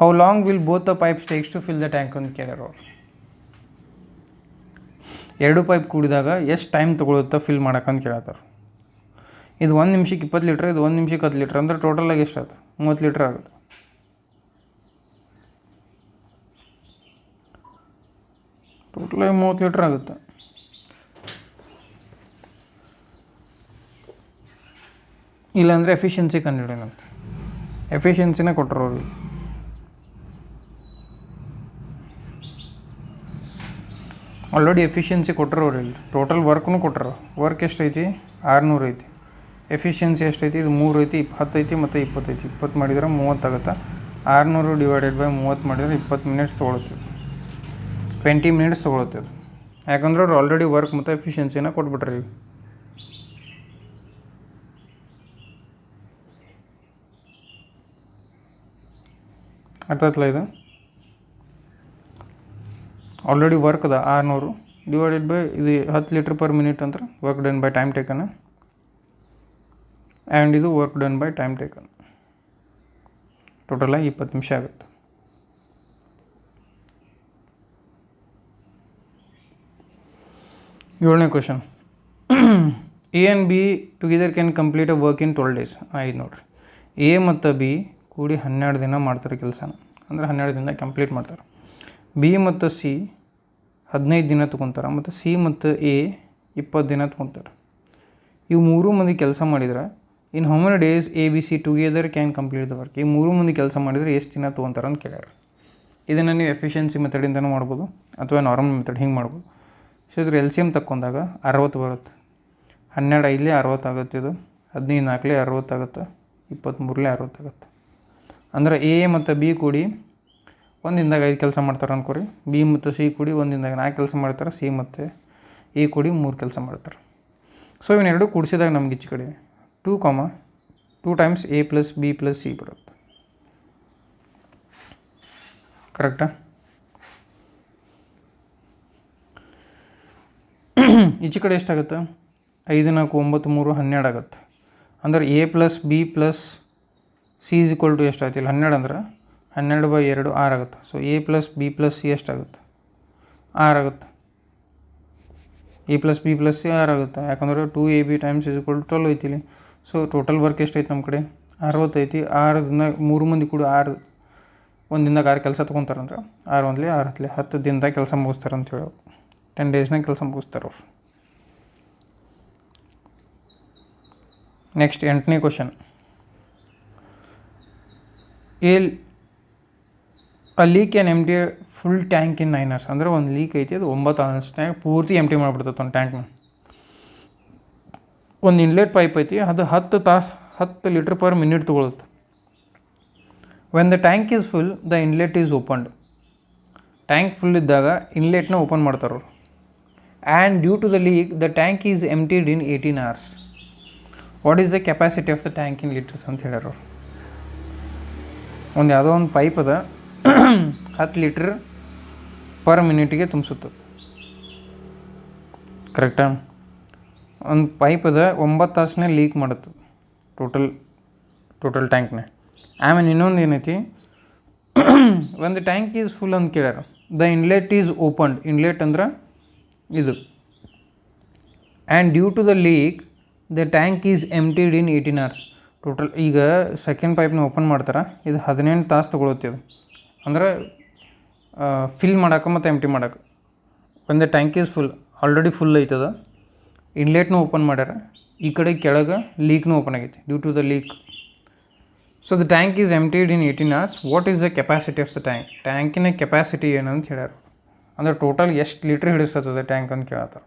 How long will both the pipes takes to fill the tank ಅಂತ ಕೇಳ್ಯಾರ ಅವ್ರು. 2 ಪೈಪ್ ಕೂಡಿದಾಗ ಎಷ್ಟು ಟೈಮ್ ತೊಗೊಳುತ್ತಾ ಫಿಲ್ ಮಾಡೋಕ್ಕಂತ ಕೇಳತ್ತಾರೆ. ಇದು 1 ನಿಮಿಷಕ್ಕೆ 20 ಲೀಟ್ರ್, ಇದು 1 ನಿಮಿಷಕ್ಕೆ 10 ಲೀಟ್ರ್. ಅಂದರೆ ಟೋಟಲಾಗಿ ಎಷ್ಟು ಆಗುತ್ತೆ? 30 ಲೀಟ್ರ್ ಆಗುತ್ತೆ. ಟೋಟಲಾಗಿ 30 ಲೀಟ್ರ್ ಆಗುತ್ತೆ. ಇಲ್ಲಾಂದರೆ ಎಫಿಷಿಯನ್ಸಿ ಕಂಡುಹಿಡಿಯೋಣಂತೆ. ಎಫಿಷಿಯನ್ಸಿನೇ ಕೊಟ್ಟರು ಅವ್ರಿಗೆ. ಆಲ್ರೆಡಿ ಎಫಿಷಿಯನ್ಸಿ ಕೊಟ್ಟರು ಅವ್ರು ಇಲ್ಲಿ ಟೋಟಲ್ ವರ್ಕ್ನು ಕೊಟ್ಟರು. ವರ್ಕ್ ಎಷ್ಟೈತಿ 600 ಐತಿ. ಎಫಿಷಿಯನ್ಸಿ ಎಷ್ಟೈತಿ ಇದು 3 ಐತಿ, 10 ಐತಿ ಮತ್ತು 20 ಐತಿ. 20 ಮಾಡಿದ್ರೆ 30 ಆಗುತ್ತೆ. 600 ಡಿವೈಡೆಡ್ ಬೈ 30 ಮಾಡಿದ್ರೆ 20 ಮಿನಿಟ್ಸ್ ತೊಗೊಳುತ್ತದೆ. 20 ಮಿನಿಟ್ಸ್ ತೊಗೊಳುತ್ತದೆ. ಯಾಕಂದ್ರೆ ಅವ್ರು ಆಲ್ರೆಡಿ ವರ್ಕ್ ಮತ್ತು ಎಫಿಷಿಯನ್ಸಿನ ಕೊಟ್ಬಿಟ್ರಿ. ಅರ್ಥ ಆಯ್ತಲ್ಲ? ಇದು ಆಲ್ರೆಡಿ ವರ್ಕ್ ಅದ 600 ಡಿವೈಡೆಡ್ ಬೈ ಇದು 10 ಲೀಟ್ರ್ ಪರ್ ಮಿನಿಟ್ ಅಂದ್ರೆ work done by time taken, and ಇದು work done by time taken. ಟೋಟಲಾಗಿ 20 ನಿಮಿಷ ಆಗುತ್ತೆ. ಏಳನೇ question, A and B together can complete a work in 12 days. ಇದು ನೋಡಿರಿ, ಎ ಮತ್ತು ಬಿ ಕೂಡಿ 12 ದಿನ ಮಾಡ್ತಾರೆ ಕೆಲಸನ, ಅಂದರೆ 12 ದಿನ ಕಂಪ್ಲೀಟ್ ಮಾಡ್ತಾರೆ. ಬಿ ಮತ್ತು ಸಿ 15 ದಿನ ತೊಗೊತಾರೆ, ಮತ್ತು ಸಿ ಮತ್ತು ಎ 20 ದಿನ ತೊಗೊತಾರೆ. ಇವು 3 ಮಂದಿ ಕೆಲಸ ಮಾಡಿದ್ರೆ ಇನ್ how many days A B C together can complete the work. ಈ 3 ಮಂದಿ ಕೆಲಸ ಮಾಡಿದರೆ ಎಷ್ಟು ದಿನ ತೊಗೊತಾರೆ ಅಂತ ಕೇಳ್ಯಾರ. ಇದನ್ನು ನೀವು ಎಫಿಷಿಯನ್ಸಿ ಮೆಥಡಿಂದನೂ ಮಾಡ್ಬೋದು ಅಥವಾ ನಾರ್ಮಲ್ ಮೆಥಡ್ ಹಿಂಗೆ ಮಾಡ್ಬೋದು. ಸೊ ಇದ್ರ ಎಲ್ ಸಿ ಎಮ್ ತಕ್ಕೊಂಡಾಗ 60 ಬರುತ್ತೆ. 12 5 60 ಆಗುತ್ತೆ. ಇದು 15 4 60 ಆಗುತ್ತೆ. 23 60 ಆಗುತ್ತೆ. ಅಂದ್ರೆ ಎ ಮತ್ತು ಬಿ ಕೂಡಿ ಒಂದು ದಿನದಾಗ 5 ಕೆಲಸ ಮಾಡ್ತಾರೆ ಅನ್ಕೋರಿ. ಬಿ ಮತ್ತು ಸಿ ಕೂಡಿ ಒಂದು ದಿನದಾಗ 4 ಕೆಲಸ ಮಾಡ್ತಾರೆ. ಸಿ ಮತ್ತು ಎ ಕೂಡಿ 3 ಕೆಲಸ ಮಾಡ್ತಾರೆ. ಸೊ ಇವನ್ನೆರಡು ಕೂಡಿಸಿದಾಗ ನಮ್ಗೆ ಈಚೆ ಕಡೆ 2 times A plus B plus C ಬರುತ್ತೆ. ಕರೆಕ್ಟಾ? ಈಚೆ ಕಡೆ ಎಷ್ಟಾಗುತ್ತೆ? 5 4 9 3 12 ಆಗುತ್ತೆ. ಅಂದ್ರೆ A plus B plus C is equal to ಎಷ್ಟಾಯ್ತು? ಇಲ್ಲಿ 12 ಅಂದ್ರೆ 12/2 6 ಆಗುತ್ತೆ. So A plus B plus C ಎಷ್ಟಾಗುತ್ತೆ? 6 ಆಗುತ್ತೆ. A plus B plus C 6 ಆಗುತ್ತೆ. ಯಾಕಂದ್ರೆ 2ab times is equal to 12 ಐತಿ ಇಲ್ಲಿ. ಸೊ ಟೋಟಲ್ ವರ್ಕ್ ಎಷ್ಟೈತೆ ನಮ್ಮ ಕಡೆ? 60 ಐತಿ. 6 ದಿನ 3 ಮಂದಿ ಕೂಡ 6 ಒಂದು ದಿನದಾಗ 6 ಕೆಲಸ ತೊಗೊತಾರಂದ್ರೆ 6 1 6 10 ದಿನದಾಗ ಕೆಲಸ ಮುಗಿಸ್ತಾರೆ ಅಂತ ಹೇಳೋರು. 10 ಡೇಸ್ನಾಗ ಕೆಲಸ ಮುಗಿಸ್ತಾರೆ ಅವ್ರು. ನೆಕ್ಸ್ಟ್ 8ನೇ question, a leak an empty full tank in 9 hours. ಅಂದರೆ ಒಂದು ಲೀಕ್ ಐತಿ, ಅದು 9 ಅವರ್ಸ್ನಾಗ ಪೂರ್ತಿ ಎಂಟಿ ಮಾಡಿಬಿಡ್ತೈತೆ ಒಂದು ಟ್ಯಾಂಕ್ನ. ಒಂದು ಇನ್ಲೆಟ್ ಪೈಪ್ ಐತಿ, ಅದು 10 ಲೀಟ್ರ್ ಪರ್ ಮಿನಿಟ್ ತೊಗೊಳುತ್ತೆ. When the tank is full the inlet is opened. Tank full ಇದ್ದಾಗ ಇನ್ಲೆಟ್ನ ಓಪನ್ ಮಾಡ್ತಾರೆ ಅವರು. And due to the leak the tank is emptied in 18 hours. What is the capacity of the tank in litres ಅಂತ ಹೇಳ್ಯಾರ ಅವರು. ಒಂದು ಯಾವುದೋ ಒಂದು ಪೈಪ್ ಅದ 10 ಲೀಟ್ರ್ ಪರ್ ಮಿನಿಟಿಗೆ ತುಂಬಿಸುತ್ತದೆ. ಕರೆಕ್ಟಾ? ಒಂದು ಪೈಪ್ ಅದ 9 ತಾಸನೇ ಲೀಕ್ ಮಾಡುತ್ತೆ ಟೋಟಲ್ ಟ್ಯಾಂಕ್ನ. ಆಮೇಲೆ ಇನ್ನೊಂದು ಏನೈತಿ, ಒಂದು ಟ್ಯಾಂಕ್ ಈಸ್ ಫುಲ್ ಅಂತ ಕೇಳ್ಯಾರ. The inlet is opened. Inlet ಅಂದ್ರೆ ಇದು. And due to the leak the tank is emptied in 18 hours. Total ಈಗ ಸೆಕೆಂಡ್ ಪೈಪ್ನ ಓಪನ್ ಮಾಡ್ತಾರೆ, ಇದು 18 ತಾಸು ತೊಗೊಳುತ್ತೆ. ಇದು ಅಂದ್ರೆ ಫಿಲ್ ಮಾಡೋಕೆ ಮತ್ತು ಎಂಟಿ ಮಾಡೋಕೆ. ಒಂದು tank is full, already full ಐತದ, ಇನ್ಲೆಟ್ನೂ ಓಪನ್ ಮಾಡ್ಯಾರ, ಈ ಕಡೆ ಕೆಳಗೆ ಲೀಕ್ನೂ ಓಪನ್ ಆಗೈತಿ due to the leak. So the tank is emptied in 18 hours. What is the capacity of the tank? ಟ್ಯಾಂಕಿನ ಕೆಪಾಸಿಟಿ ಏನಂತ ಹೇಳ್ಯಾರ. ಅಂದ್ರೆ ಟೋಟಲ್ ಎಷ್ಟು ಲೀಟ್ರ್ ಹಿಡಿಸ್ತದೆ ಟ್ಯಾಂಕ್ ಅಂತ ಕೇಳತ್ತಾರೆ.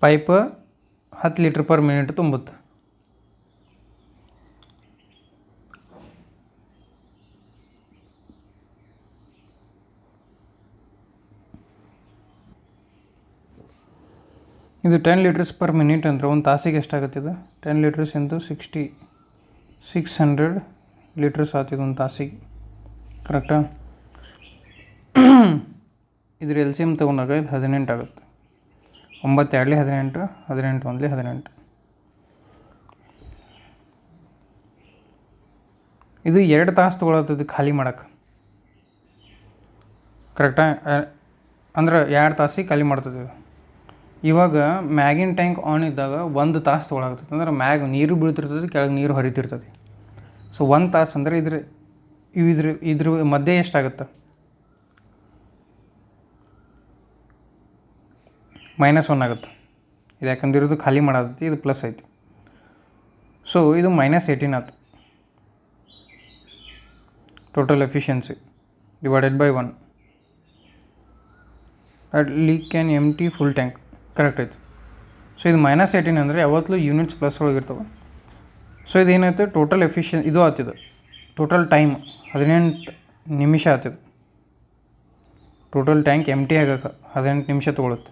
ಪೈಪ್ 10 ಲೀಟ್ರ್ ಪರ್ ಮಿನಿಟ್ ತುಂಬುತ್ತೆ. ಇದು 10 ಲೀಟರ್ಸ್ ಪರ್ ಮಿನಿಟ್ ಅಂದರೆ ಒಂದು ತಾಸಿಗೆ ಎಷ್ಟಾಗುತ್ತೆ? ಇದು 10 ಲೀಟರ್ಸ್ ಇಂಟು 600 ಲೀಟರ್ಸ್ ಆಗ್ತಿದೆ ಒಂದು ತಾಸಿಗೆ. ಕರೆಕ್ಟಾ? ಇದ್ರ ಎಲ್ ಸಿ ಎಮ್ ತೊಗೊಂಡಾಗ ಇದು 18 ಆಗುತ್ತೆ. 9 2 18, 18 1 18. ಇದು 2 ತಾಸು ತೊಗೊಳತ್ತದು ಖಾಲಿ ಮಾಡೋಕ್ಕೆ. ಕರೆಕ್ಟಾ? ಅಂದ್ರೆ 2 ತಾಸಿಗೆ ಖಾಲಿ ಮಾಡ್ತದೆ. ಇವಾಗ ಮ್ಯಾಗಿನ ಟ್ಯಾಂಕ್ ಆನ್ ಇದ್ದಾಗ 1 ತಾಸು ತೊಗೊಳಾಗ್ತದೆ. ಅಂದ್ರೆ ಮ್ಯಾಗ ನೀರು ಬೀಳ್ತಿರ್ತದೆ, ಕೆಳಗೆ ನೀರು ಹರಿತಿರ್ತದೆ. ಸೊ 1 ತಾಸು ಅಂದರೆ ಇದ್ರ ಮಧ್ಯೆ ಎಷ್ಟಾಗುತ್ತೆ? -1 ಆಗುತ್ತೆ. ಇದು ಯಾಕಂದ್ರೆ ಇದು ಖಾಲಿ ಮಾಡತ್ತೈತಿ, ಇದು ಪ್ಲಸ್ ಐತಿ. ಸೊ ಇದು -18 ಆಯ್ತು. Total efficiency divided by 1. At leak can empty full tank. Correct ಐತೆ. ಸೊ ಇದು -18 ಅಂದರೆ ಯಾವತ್ತೂ ಯೂನಿಟ್ಸ್ ಪ್ಲಸ್ ಒಳಗಿರ್ತವೆ. ಸೊ ಇದೇನಾಯ್ತು, ಟೋಟಲ್ ಇದು ಆಗ್ತಿದೆ. ಟೋಟಲ್ ಟೈಮ್ 18 ನಿಮಿಷ ಆಗ್ತಿದೆ. ಟೋಟಲ್ ಟ್ಯಾಂಕ್ ಎಂಟಿ ಆಗಕ್ಕೆ 18 ನಿಮಿಷ ತೊಗೊಳುತ್ತೆ.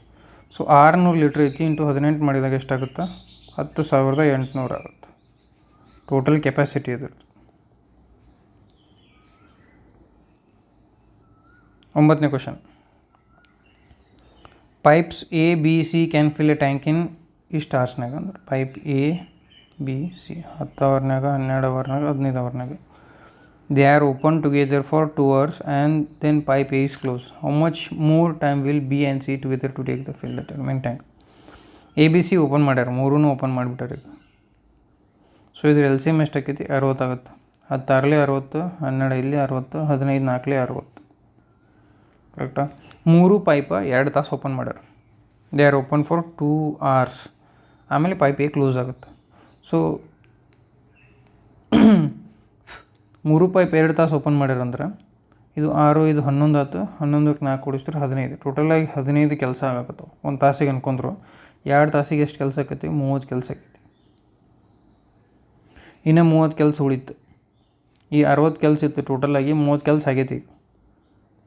ಸೊ 600 ಲೀಟ್ರ್ ಐತಿ ಇಂಟು 18 ಮಾಡಿದಾಗ ಎಷ್ಟಾಗುತ್ತೆ? 10,800 ಆಗುತ್ತೆ ಟೋಟಲ್ ಕೆಪಾಸಿಟಿ ಇದು. 9ನೇ question. Pipes A B C can fill a tank in ಇಷ್ಟು ಅವರ್ಸ್ನಾಗ. ಅಂದ್ರೆ ಪೈಪ್ ಎ ಬಿ ಸಿ 10 ಅವರ್ನಾಗ, 12 ಅವರ್ನಾಗ, 15 ಅವರ್ನಾಗ. They are open together for 2 hours and then pipe A is close. How much more time will B and C together to take the fill the remain tank? A B C open ಮಾಡ್ಯಾರ, ಮೂರೂ open ಮಾಡಿಬಿಟ್ಟಾರೆ ಈಗ. So ಇದ್ರ L C M ಎಷ್ಟಾಕೈತಿ? 60 ಆಗುತ್ತೆ. 10 early 60, 12 ಇಲ್ಲಿ 60, 15 4ಲಿ 60. ಕರೆಕ್ಟಾ? 3 pipe 2 ತಾಸು open ಮಾಡ್ಯಾರ. They are open for 2 hours. ಆಮೇಲೆ ಪೈಪ್ ಎ ಕ್ಲೋಸ್ ಆಗುತ್ತೆ. ಸೊ 3 ಪೈಪ್ 2 ತಾಸು ಓಪನ್ ಮಾಡ್ಯಾರಂದ್ರೆ ಇದು 6, ಇದು 11 ಆಯ್ತು. 11ಕ್ಕೆ 4 ಕೂಡಿಸಿದ್ರೆ 15. ಟೋಟಲಾಗಿ 15 ಕೆಲಸ ಆಗತ್ತವೆ ಒಂದು ತಾಸಿಗೆ ಅನ್ಕೊಂಡ್ರು. 2 ತಾಸಿಗೆ ಎಷ್ಟು ಕೆಲಸ ಆಕೈತಿ? 30 ಕೆಲಸ ಆಕೈತಿ. ಇನ್ನು 30 ಕೆಲಸ ಉಳಿತು. ಈ 60 ಕೆಲಸ ಇತ್ತು ಟೋಟಲಾಗಿ, 30 ಕೆಲಸ ಆಗೈತಿ.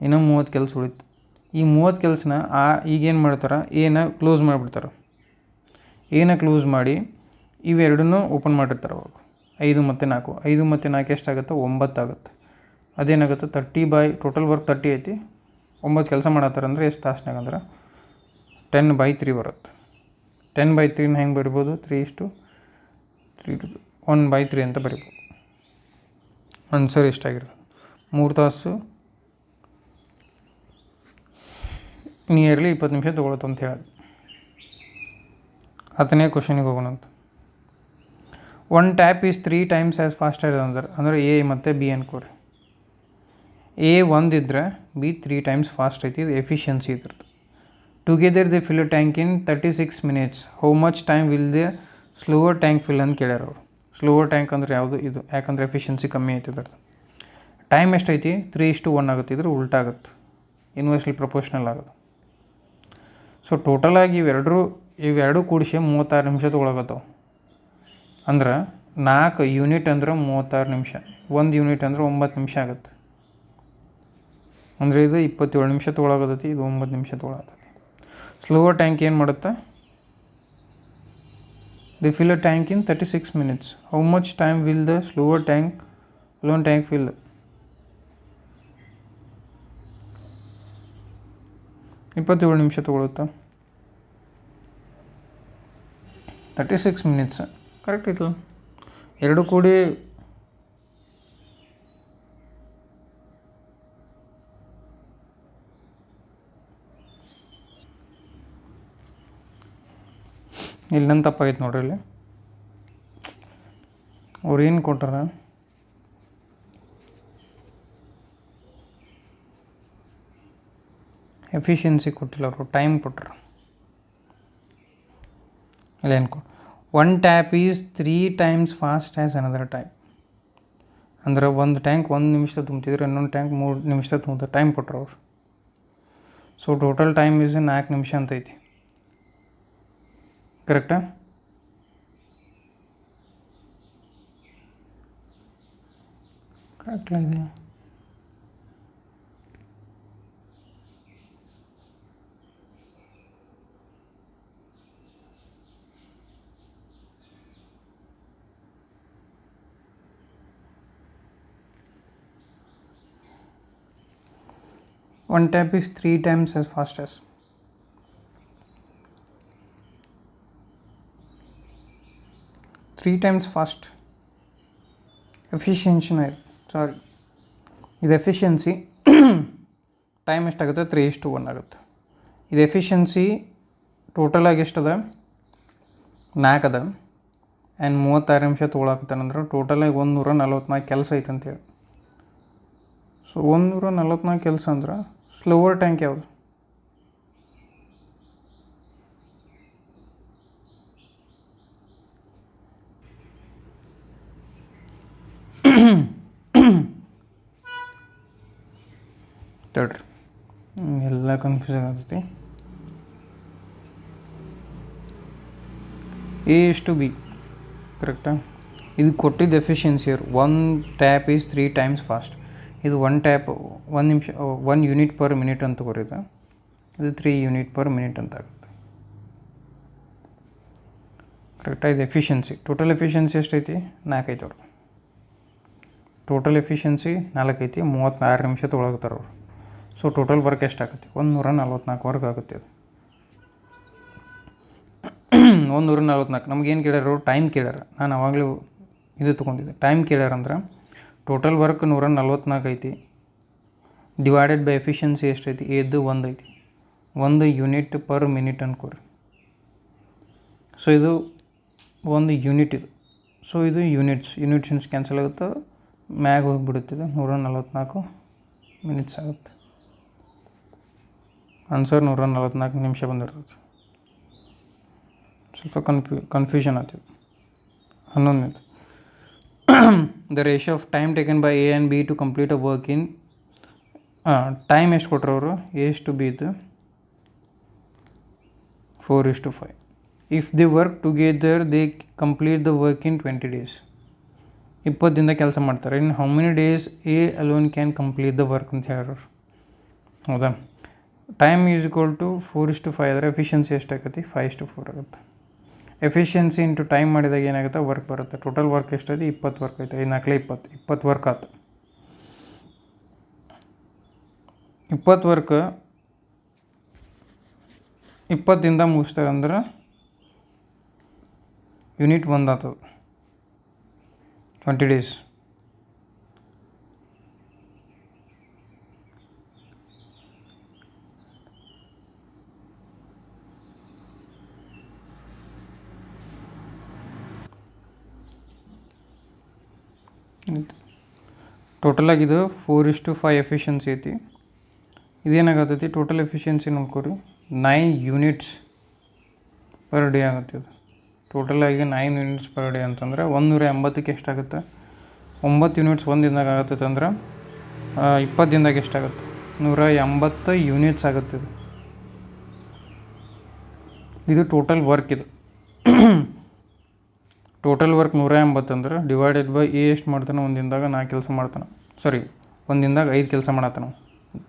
ಇನ್ನೂ 30 ಕೆಲಸ ಉಳಿತು. ಈ 30 ಕೆಲಸನ ಈಗೇನು ಮಾಡ್ತಾರೆ? ಏನ ಕ್ಲೋಸ್ ಮಾಡಿಬಿಡ್ತಾರೆ. ಏನ ಕ್ಲೋಸ್ ಮಾಡಿ ಇವೆರಡನ್ನೂ ಓಪನ್ ಮಾಡಿರ್ತಾರೆ ಅವಾಗ. 5 ಮತ್ತು 4. 5 ಮತ್ತು 4 ಎಷ್ಟಾಗುತ್ತೆ? 9 ಆಗುತ್ತೆ. ಅದೇನಾಗುತ್ತೆ? 30 ಟೋಟಲ್ ವರ್ಕ್ 30 ಐತಿ. 9 ಕೆಲಸ ಮಾಡತ್ತಾರೆ ಅಂದರೆ ಎಷ್ಟು ತಾಸ್ನಾಗ ಅಂದ್ರೆ 10/3 ಬರುತ್ತೆ. 10/3 ಹೆಂಗೆ ಬರಿಬೋದು? 3:3 1/3 ಅಂತ ಬರಿಬೋದು. ಆನ್ಸರ್ ಇಷ್ಟಾಗಿರೋದು. 3 ತಾಸು ನಿಯರ್ಲಿ 20 ನಿಮಿಷ ತೊಗೊಳುತ್ತೆ ಅಂತ ಹೇಳೋದು. 10ನೇ ಕ್ವಶನಿಗೆ ಹೋಗೋಣಂತ. 1 tap is 3 times as fast as ಅಂದರೆ ಎ ಮತ್ತು ಬಿ ಅನ್ಕೋರಿ. ಎ 1 ಇದ್ದರೆ ಬಿ 3 times ಫಾಸ್ಟ್ ಐತಿ. ಇದು ಎಫಿಷಿಯನ್ಸಿ ಇದ್ರದ್ದು. Together they fill tank in 36 minutes. How much time will they slower tank fill ಅಂತ ಕೇಳ್ಯಾರ ಅವರು. ಸ್ಲೋವರ್ ಟ್ಯಾಂಕ್ ಅಂದರೆ ಯಾವುದು? ಇದು. ಯಾಕಂದರೆ ಎಫಿಷಿಯನ್ಸಿ ಕಮ್ಮಿ ಐತಿ ಇದ್ರದ್ದು. ಟೈಮ್ ಎಷ್ಟೈತಿ? 3:1 ಆಗುತ್ತೆ. ಇದ್ರೆ ಉಲ್ಟಾ ಆಗುತ್ತೆ, ಇನ್ವರ್ಸ್ಲಿ ಪ್ರಪೋರ್ಷನಲ್ ಆಗುತ್ತೆ. ಸೊ ಟೋಟಲಾಗಿ ಇವೆರಡು ಕೂಡಿಸಿ 36 ನಿಮಿಷ ತೊಗೊಳಕತ್ತವೆ. ಅಂದ್ರೆ 4 ಯೂನಿಟ್ ಅಂದ್ರೆ 36 ನಿಮಿಷ. 1 ಯೂನಿಟ್ ಅಂದ್ರೆ 9 ನಿಮಿಷ ಆಗುತ್ತೆ. ಅಂದರೆ ಇದು 27 ನಿಮಿಷ ತೊಗೊಳಕತ್ತೈತಿ, ಇದು 9 ನಿಮಿಷ ತೊಗೊಳಕತ್ತೈತಿ. ಸ್ಲೋವರ್ ಟ್ಯಾಂಕ್ ಏನು ಮಾಡುತ್ತೆ? The fill a tank in 36 minutes. How much time will the slower tank fill? 27 ನಿಮಿಷ ತೊಗೊಳುತ್ತಾ? 36 minutes. ಕರೆಕ್ಟ್ ಐತಲ್ಲ? ಎರಡು ಕೂಡಿ ಇಲ್ಲಿ ನನ್ನ ತಪ್ಪಾಗೈತೆ ನೋಡ್ರಿ. ಇಲ್ಲಿ ಅವ್ರು ಏನು ಕೊಟ್ಟಾರ? ಎಫಿಷಿಯನ್ಸಿ ಕೊಟ್ಟಿಲ್ಲ ಅವರು, ಟೈಮ್ ಕೊಟ್ಟರು. ಇಲ್ಲೇನು 1 tap is 3 times fast as another tank. ಅಂದ್ರೆ ಒಂದು ಟ್ಯಾಂಕ್ 1 ನಿಮಿಷ ತುಂಬ್ತಿದ್ರೆ ಇನ್ನೊಂದು ಟ್ಯಾಂಕ್ 3 ನಿಮಿಷ ತುಂಬ್ತಾರೆ. ಟೈಮ್ ಕೊಟ್ಟರು ಅವ್ರು. ಸೊ ಟೋಟಲ್ ಟೈಮ್ ಈಸ್ 4 ನಿಮಿಷ ಅಂತ ಐತಿ. ಕರೆಕ್ಟಾ? ಕರೆಕ್ಟಾಗಿದೆ. One tap is 3 times as fast as. Three times fast. Efficiency ಸಾರಿ, ಇದು ಎಫಿಷಿಯನ್ಸಿ. ಟೈಮ್ ಎಷ್ಟಾಗುತ್ತೆ? 3:1 ಆಗುತ್ತೆ. ಇದು ಎಫಿಷಿಯನ್ಸಿ ಟೋಟಲಾಗಿ ಎಷ್ಟದ? 4 ಅದ. ಆ್ಯಂಡ್ 36 ನಿಮಿಷ ತೊಗೊಳಕತ್ತಾನಂದ್ರೆ ಟೋಟಲಾಗಿ 144 ಕೆಲಸ ಐತೆ ಅಂತೇಳಿ. ಸೊ 144 ಕೆಲಸ ಅಂದ್ರೆ ಸ್ಲೋವರ್ ಟ್ಯಾಂಕ್ ಯಾವುದು? ತಡ್ರಿ ಎಲ್ಲ ಕನ್ಫ್ಯೂಸ್ ಆಗತೈತಿ. A:B ಕರೆಕ್ಟಾ? ಇದು ಕೊಟ್ಟಿದ್ದು efficiency year 1 tap is 3 times fast. ಇದು 1 ಟ್ಯಾಪ್ 1 ನಿಮಿಷ 1 ಯೂನಿಟ್ ಪರ್ ಮಿನಿಟ್ ಅಂತ ತಗೋರಿದ, ಇದು 3 ಯೂನಿಟ್ ಪರ್ ಮಿನಿಟ್ ಅಂತ ಆಗುತ್ತೆ. ಕರೆಕ್ಟಾ? ಇದು ಎಫಿಷಿಯನ್ಸಿ. ಟೋಟಲ್ ಎಫಿಷಿಯನ್ಸಿ ಎಷ್ಟೈತಿ? 4 ಐತೆ ಅವ್ರು. ಟೋಟಲ್ ಎಫಿಷಿಯನ್ಸಿ 4 ಐತಿ, 36 ನಿಮಿಷ ತೊಗೊಳಕತ್ತಾರ ಅವ್ರು. ಸೊ ಟೋಟಲ್ ವರ್ಕ್ ಎಷ್ಟಾಗುತ್ತೆ? 144 ವರ್ಕ್ ಆಗುತ್ತೆ. ಅದು 144. ನಮಗೇನು ಕೇಳ್ಯಾರ? ಟೈಮ್ ಕೇಳ್ಯಾರ. ನಾನು ಅವಾಗಲೂ ಇದು ತೊಗೊಂಡಿದ್ದೆ. ಟೈಮ್ ಕೇಳ್ಯಾರಂದ್ರೆ ಟೋಟಲ್ ವರ್ಕ್ 144 ಐತಿ, ಡಿವೈಡೆಡ್ ಬೈ ಎಫಿಷಿಯನ್ಸಿ ಎಷ್ಟೈತಿ? ಎದ್ದು 1 ಐತಿ. 1 ಯೂನಿಟ್ ಪರ್ ಮಿನಿಟ್ ಅನ್ಕೋರಿ. ಸೊ ಇದು 1 ಯೂನಿಟ್ ಇದು. ಸೊ ಇದು ಯೂನಿಟ್ಸ್ ಕ್ಯಾನ್ಸಲ್ ಆಗುತ್ತೆ, ಮ್ಯಾಗ ಹೋಗಿಬಿಡುತ್ತಿದೆ. 144 ಮಿನಿಟ್ಸ್ ಆಗುತ್ತೆ. ಆನ್ಸರ್ 144 ನಿಮಿಷ ಬಂದಿರ್ತದೆ. ಸ್ವಲ್ಪ ಕನ್ಫ್ಯೂಷನ್ ಆಗ್ತದೆ. 11. The ratio of time taken by A and B to complete a work in time ಎಷ್ಟು ಕೊಟ್ಟರು ಅವರು? A:B ಇದು 4:5. If the work together they complete the work in 20 days. 20 ದಿನದ ಕೆಲಸ ಮಾಡ್ತಾರೆ. In how many days A alone can complete the work ಅಂತ ಹೇಳ್ಯಾರ. ಹೌದಾ? ಟೈಮ್ ಈಸ್ ಈಕ್ವಲ್ ಟು 4:5 ಆದರೆ ಎಫಿಷಿಯನ್ಸಿ ಎಷ್ಟಾಗತ್ತೆ? 5:4 ಆಗುತ್ತೆ. ಎಫಿಷಿಯನ್ಸಿ ಇಂಟು ಟೈಮ್ ಮಾಡಿದಾಗ ಏನಾಗುತ್ತೆ? ವರ್ಕ್ ಬರುತ್ತೆ. ಟೋಟಲ್ ವರ್ಕ್ ಎಷ್ಟೈತಿ? 20 ವರ್ಕ್ ಐತೆ. 20 ವರ್ಕ್ ಆಯ್ತು. 20 ವರ್ಕ್ 20 ದಿನದಾಗ ಮುಗಿಸ್ತಾರೆ ಅಂದ್ರೆ ಯೂನಿಟ್ 1 ಆಗ್ತದೆ. 20 days. ಟೋಟಲಾಗಿದು 4:5 ಎಫಿಷಿಯನ್ಸಿ ಐತಿ. ಇದೇನಾಗತ್ತೈತಿ? ಟೋಟಲ್ ಎಫಿಷಿಯನ್ಸಿ ನೋಡ್ಕೊರಿ, 9 ಯೂನಿಟ್ಸ್ ಪರ್ ಡೇ ಆಗುತ್ತೆ. ಇದು ಟೋಟಲಾಗಿ 9 ಯೂನಿಟ್ಸ್ ಪರ್ ಡೇ ಅಂತಂದ್ರೆ 180ಕ್ಕೆ ಎಷ್ಟಾಗುತ್ತೆ? 9 ಯೂನಿಟ್ಸ್ 1 ದಿನದಾಗ ಆಗತ್ತೈತೆ ಅಂದ್ರೆ 20 ದಿನದಾಗ ಎಷ್ಟಾಗುತ್ತೆ? 180 ಯೂನಿಟ್ಸ್ ಆಗುತ್ತೆ. ಇದು ಟೋಟಲ್ ವರ್ಕ್. ಇದು ಟೋಟಲ್ ವರ್ಕ್ 180 ಅಂದ್ರೆ ಡಿವೈಡೆಡ್ ಬೈ A ಎಷ್ಟು ಮಾಡ್ತಾನೆ? 1 ದಿನದಾಗ 4 ಕೆಲಸ ಮಾಡ್ತಾನೆ. 1 ದಿನದಾಗ 5 ಕೆಲಸ ಮಾಡತ್ತಾನ.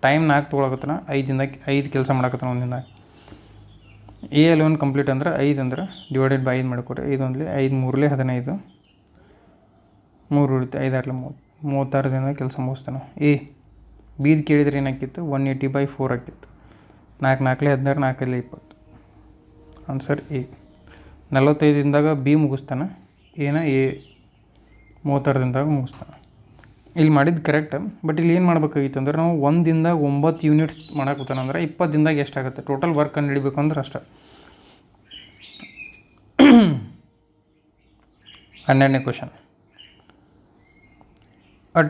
ಟೈಮ್ 4 ತೊಗೊಳಕತ್ತಾನ, 5 ದಿನದಾಗ 5 ಕೆಲಸ ಮಾಡಕತ್ತಾನ 1 ದಿನದಾಗ. A ಅಲೋನ್ ಕಂಪ್ಲೀಟ್ ಅಂದ್ರೆ 5 ಅಂದ್ರೆ ಡಿವೈಡೆಡ್ ಬೈ 5 ಮಾಡ್ಕೊರಿ. 5 ಒಂದ್ಲಿ 5 3ಲಿ 15, 3 ಉಳಿತು, 5 6ಲಿ 30, 36 ದಿನದಾಗ ಕೆಲಸ ಮುಗಿಸ್ತಾನೆ. B'ದು ಕೇಳಿದ್ರೆ ಏನಾಕಿತ್ತು? 180/4 ಆಕಿತ್ತು. 4 4ಲಿ 16, 4 5ಲಿ 20. Answer A. 45 ದಿನದಾಗ B ಮುಗಿಸ್ತಾನೆ, A 36 ದಿನದಾಗ ಮುಗಿಸ್ತಾನೆ. ಇಲ್ಲಿ ಮಾಡಿದ್ದು ಕರೆಕ್ಟ್. ಬಟ್ ಇಲ್ಲಿ ಏನು ಮಾಡ್ಬೇಕಾಗಿತ್ತು ಅಂದ್ರೆ ನಾವು 1 ದಿನದಾಗ 9 ಯೂನಿಟ್ಸ್ ಮಾಡಾಕತ್ತಾನಂದ್ರೆ 20 ದಿನದಾಗ ಎಷ್ಟಾಗುತ್ತೆ? ಟೋಟಲ್ ವರ್ಕ್ ಕಂಡು ಹಿಡಿಬೇಕು ಅಂದ್ರೆ ಅಷ್ಟೇ. 12ನೇ question. A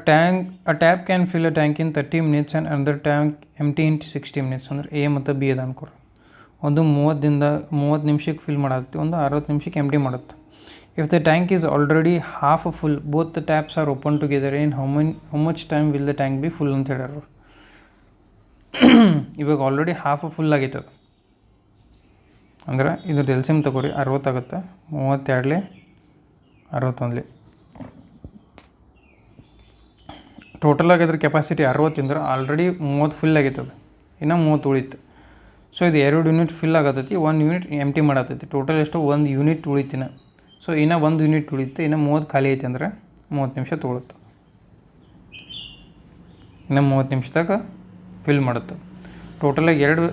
tap can fill a tank in 30 minutes and another tank empty in 60 minutes. ಅಂದ್ರೆ A ಮತ್ತು B ಅದ ಅನ್ಕೊರಿ. ಒಂದು 30 ನಿಮಿಷಕ್ಕೆ ಫಿಲ್ ಮಾಡತ್ತೆ, ಒಂದು 60 ನಿಮಿಷಕ್ಕೆ ಎಂಟಿ ಮಾಡುತ್ತೆ. If the tank is already half full, both the taps R open together, in how much time will the tank B full ಅಂತ ಹೇಳ್ಯಾರ. ಇವಾಗ ಆಲ್ರೆಡಿ ಹಾಫ್ ಫುಲ್ ಆಗೈತೆ ಅದು ಅಂದ್ರೆ ಇದ್ರ LCM ತಗೋರಿ. 60 ಆಗುತ್ತೆ. 32ಲಿ 61ಲಿ ಟೋಟಲ್ ಆಗಿದ್ರೆ ಕೆಪಾಸಿಟಿ 60 ಅಂದ್ರೆ ಆಲ್ರೆಡಿ 30 ಫುಲ್ ಆಗೈತದ, ಇನ್ನು 30 ಉಳಿತು. ಸೊ ಇದು 2 ಯೂನಿಟ್ ಫಿಲ್ ಆಗತ್ತೈತಿ, 1 ಯೂನಿಟ್ ಎಂಟಿ ಮಾಡತ್ತೈತಿ. ಟೋಟಲ್ ಎಷ್ಟು? 1 ಯೂನಿಟ್ ಉಳಿತಿನ. ಸೊ ಇನ್ನೂ 1 ಯೂನಿಟ್ ಉಳಿತು, ಇನ್ನು 30 ಖಾಲಿ ಐತಿ ಅಂದ್ರೆ 30 ನಿಮಿಷ ತೊಗೊಳುತ್ತೆ. ಇನ್ನು 30 ನಿಮಿಷದಾಗ ಫಿಲ್ ಮಾಡುತ್ತೆ. ಟೋಟಲಾಗಿ 2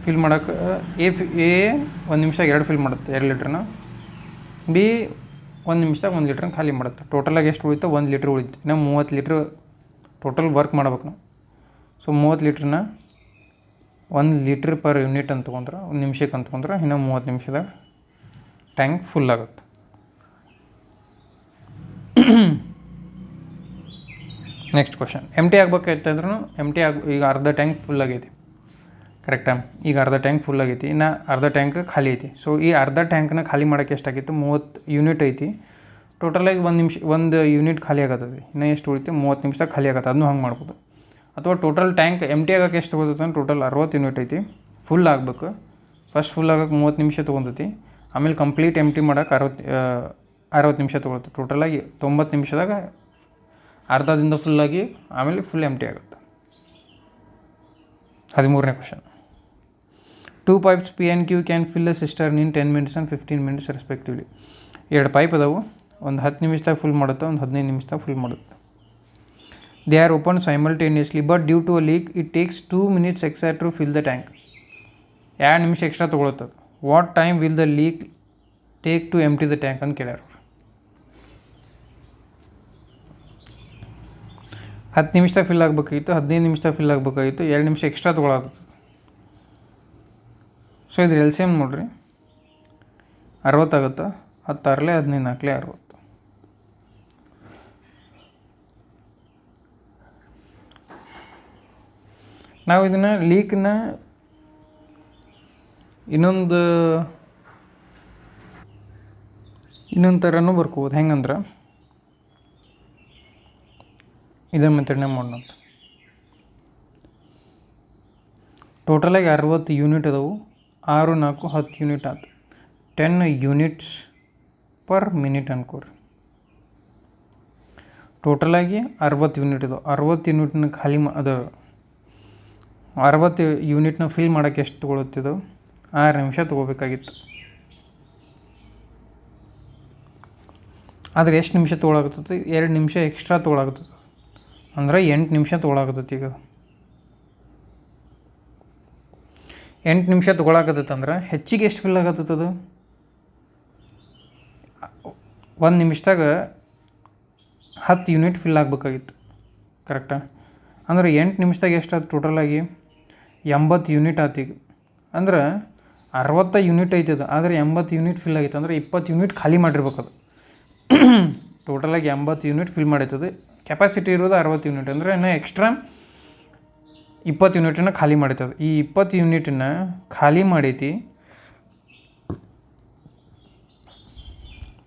ಫಿಲ್ ಮಾಡೋಕೆ A 1 ನಿಮಿಷದಾಗ 2 ಫಿಲ್ ಮಾಡುತ್ತೆ 2 ಲೀಟ್ರನ್ನ. B 1 ನಿಮಿಷದಾಗ 1 ಲೀಟ್ರನ್ನ ಖಾಲಿ ಮಾಡುತ್ತೆ. ಟೋಟಲಾಗಿ ಎಷ್ಟು ಉಳಿತು? 1 ಲೀಟ್ರ್ ಉಳಿತು. ಇನ್ನು 30 ಲೀಟ್ರ್ ಟೋಟಲ್ ವರ್ಕ್ ಮಾಡ್ಬೇಕು ನಾವು. ಸೊ 30 ಲೀಟ್ರನ್ನ 1 ಲೀಟ್ರ್ ಪರ್ ಯೂನಿಟ್ ಅಂತ ತೊಗೊಂಡ್ರೆ 1 ನಿಮಿಷಕ್ಕೆ ಅಂತ ತೊಗೊಂಡ್ರೆ ಇನ್ನು 30 ನಿಮಿಷದಾಗ ಟ್ಯಾಂಕ್ ಫುಲ್ ಆಗುತ್ತೆ. Next question. ಎಂಟಿ ಆಗ್ಬೇಕಾಯ್ತಂದ್ರೂ ಈಗ ಅರ್ಧ ಟ್ಯಾಂಕ್ ಫುಲ್ ಆಗೈತಿ. ಕರೆಕ್ಟಾ? ಈಗ ಅರ್ಧ ಟ್ಯಾಂಕ್ ಫುಲ್ ಆಗೈತಿ, ಇನ್ನು ಅರ್ಧ ಟ್ಯಾಂಕ್ ಖಾಲಿ ಐತಿ. ಸೊ ಈ ಅರ್ಧ ಟ್ಯಾಂಕ್ನ ಖಾಲಿ ಮಾಡೋಕ್ಕೆ ಎಷ್ಟಾಗಿತ್ತು? 30 ಯೂನಿಟ್ ಐತಿ. ಟೋಟಲಾಗಿ 1 ಯೂನಿಟ್ ಖಾಲಿ ಆಗತ್ತದ. ಇನ್ನು ಎಷ್ಟು ಉಳಿತು? 30 ನಿಮಿಷದಾಗ ಖಾಲಿ ಆಗತ್ತೆ. ಅದನ್ನೂ ಹಂಗೆ ಮಾಡ್ಬೋದು. ಅಥವಾ ಟೋಟಲ್ ಟ್ಯಾಂಕ್ ಎಂಟಿ ಆಗೋಕ್ಕೆ ಎಷ್ಟು ತೊಗೊತೈತೆ ಅಂದ್ರೆ ಟೋಟಲ್ 60 ಯೂನಿಟ್ ಐತಿ. ಫುಲ್ ಆಗಬೇಕು. ಫಸ್ಟ್ ಫುಲ್ ಆಗೋಕ್ಕೆ 30 ನಿಮಿಷ ತೊಗೊತೈತಿ. ಆಮೇಲೆ ಕಂಪ್ಲೀಟ್ ಎಂಟಿ ಮಾಡೋಕೆ 60 ನಿಮಿಷ ತೊಗೊಳುತ್ತೆ. ಟೋಟಲಾಗಿ 90 ನಿಮಿಷದಾಗ ಅರ್ಧದಿಂದ ಫುಲ್ಲಾಗಿ ಆಮೇಲೆ ಫುಲ್ ಎಂಟಿ ಆಗುತ್ತೆ. 13ನೇ question. 2 pipes P and Q can fill a cistern in 10 minutes and 15 minutes respectively. 2 pipe ಅದಾವು. ಒಂದು 10 ನಿಮಿಷದಾಗ ಫುಲ್ ಮಾಡುತ್ತೆ, ಒಂದು 15 ನಿಮಿಷದಾಗ ಫುಲ್ ಮಾಡುತ್ತೆ. They are open simultaneously but due to a leak it takes 2 minutes extra to fill the tank. 2 ನಿಮಿಷ extra ತೊಗೊಳುತ್ತದೆ. What time will the leak take to empty the tank ಅಂತ ಕೇಳ್ಯಾರ. 10 ನಿಮಿಷದಾಗ ಫಿಲ್ ಆಗಬೇಕಾಗಿತ್ತು, 15 ನಿಮಿಷದಾಗ ಫಿಲ್ ಆಗಬೇಕಾಗಿತ್ತು, 2 ನಿಮಿಷ extra ತೊಗೊಳಾಗುತ್ತೆ. So ಇದ್ರ L C M ನೋಡಿರಿ, 60 ಆಗುತ್ತೆ. 10 ಆರ್ಲೆ 15 ನಾಲ್ಕಲೆ 60. ನಾವು ಇದನ್ನು ಲೀಕ್ನ ಇನ್ನೊಂದು ಥರನೂ ಬರ್ಕೋಬೋದು. ಹೆಂಗಂದ್ರೆ ಇದೇ ಮೆಥಡ್ನೇ ಮಾಡೋಣ. ಟೋಟಲಾಗಿ 60 ಯೂನಿಟ್ ಅದಾವು. 6 4 10 ಯೂನಿಟ್ ಆಯ್ತು. 10 ಯೂನಿಟ್ಸ್ ಪರ್ ಮಿನಿಟ್ ಅನ್ಕೋರಿ. ಟೋಟಲಾಗಿ 60 ಯೂನಿಟ್ ಇದಾವೆ. 60 ಯೂನಿಟ್ನ ಖಾಲಿ ಅದು 60 ಯೂನಿಟ್ನ ಫಿಲ್ ಮಾಡೋಕ್ಕೆ ಎಷ್ಟು ತೊಗೊಳುತ್ತಿದ್ದೋ 6 ನಿಮಿಷ ತೊಗೋಬೇಕಾಗಿತ್ತು. ಆದರೆ ಎಷ್ಟು ನಿಮಿಷ ತೊಗೊಳಾಗುತ್ತದೆ? 2 ನಿಮಿಷ ಎಕ್ಸ್ಟ್ರಾ ತೊಗೊಳಾಗುತ್ತದೆ. ಅಂದ್ರೆ 8 ನಿಮಿಷ ತೊಗೊಳಾಗುತ್ತದೆ. ಈಗ 8 ನಿಮಿಷ ತೊಗೊಳಾಕತ್ತೈತೆ ಅಂದ್ರೆ ಹೆಚ್ಚಿಗೆ ಎಷ್ಟು ಫಿಲ್ ಆಗತ್ತದು? 1 ನಿಮಿಷದಾಗ 10 ಯೂನಿಟ್ ಫಿಲ್ ಆಗಬೇಕಾಗಿತ್ತು. ಕರೆಕ್ಟಾ? ಅಂದ್ರೆ 8 ನಿಮಿಷದಾಗ ಎಷ್ಟಾಯ್ತು? ಟೋಟಲಾಗಿ 80 ಯೂನಿಟ್ ಆಯ್ತು. ಈಗ ಅಂದ್ರೆ 60 ಯೂನಿಟ್ ಐತದ, ಆದರೆ 80 ಯೂನಿಟ್ ಫಿಲ್ ಆಗೈತೆ. ಅಂದರೆ 20 ಯೂನಿಟ್ ಖಾಲಿ ಮಾಡಿರ್ಬೇಕದು. ಟೋಟಲಾಗಿ 80 ಯೂನಿಟ್ ಫಿಲ್ ಮಾಡೈತದೆ. ಕೆಪಾಸಿಟಿ ಇರೋದು 60 ಯೂನಿಟ್. ಅಂದರೆ ಇನ್ನೂ ಎಕ್ಸ್ಟ್ರಾ 20 ಯೂನಿಟನ್ನು ಖಾಲಿ ಮಾಡೈತದೆ. ಈ 20 ಯೂನಿಟನ್ನು ಖಾಲಿ ಮಾಡೈತಿ.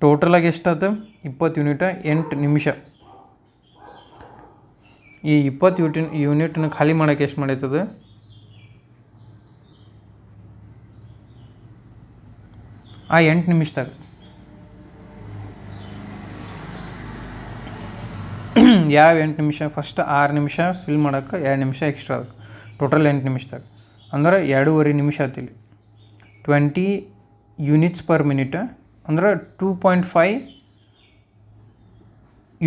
ಟೋಟಲಾಗಿ ಎಷ್ಟಾಯ್ತು? 20 ಯೂನಿಟ 8 ನಿಮಿಷ. ಈ 20 ಯೂನಿಟನ್ನು ಖಾಲಿ ಮಾಡೋಕ್ಕೆ ಎಷ್ಟು ಮಾಡೈತದೆ? ಆ 8 ನಿಮಿಷದಾಗ ಯಾವ 8 ನಿಮಿಷ? ಫಸ್ಟ್ 6 ನಿಮಿಷ ಫಿಲ್ ಮಾಡೋಕ್ಕೆ 2 ನಿಮಿಷ ಎಕ್ಸ್ಟ್ರಾ ಅದಕ್ಕೆ. ಟೋಟಲ್ 8 ನಿಮಿಷದಾಗ ಅಂದ್ರೆ 2.5 ನಿಮಿಷ ಆತಿಲ್ಲಿ. 20 ಯೂನಿಟ್ಸ್ ಪರ್ ಮಿನಿಟ್ ಅಂದ್ರೆ 2.5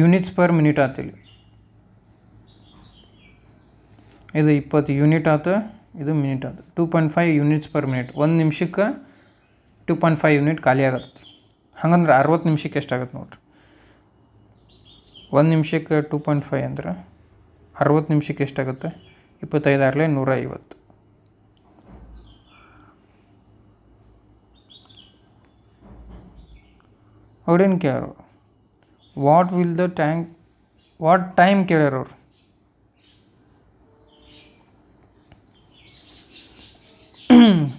ಯೂನಿಟ್ಸ್ ಪರ್ ಮಿನಿಟ್ ಆತಿಲ್ಲಿ. ಇದು 20 ಯೂನಿಟ್ ಆಯ್ತು, ಇದು ಮಿನಿಟ್ ಆಯ್ತು. 2.5 ಯೂನಿಟ್ಸ್ ಪರ್ ಮಿನಿಟ್. 1 ನಿಮಿಷಕ್ಕೆ 2.5 ಯೂನಿಟ್ ಖಾಲಿ ಆಗತ್ತೆ. ಹಂಗಂದ್ರೆ 60 ನಿಮಿಷಕ್ಕೆ ಎಷ್ಟಾಗತ್ತೆ ನೋಡ್ರಿ. 1 ನಿಮಿಷಕ್ಕೆ 2.5 ಅಂದ್ರೆ 60 ನಿಮಿಷಕ್ಕೆ ಎಷ್ಟಾಗುತ್ತೆ? 25 ಆರ್ಲೆ 150. ಅವ್ರೇನು ಕೇಳೋರು? ವಾಟ್ ಟೈಮ್ ಕೇಳ್ಯಾರವ್ರು.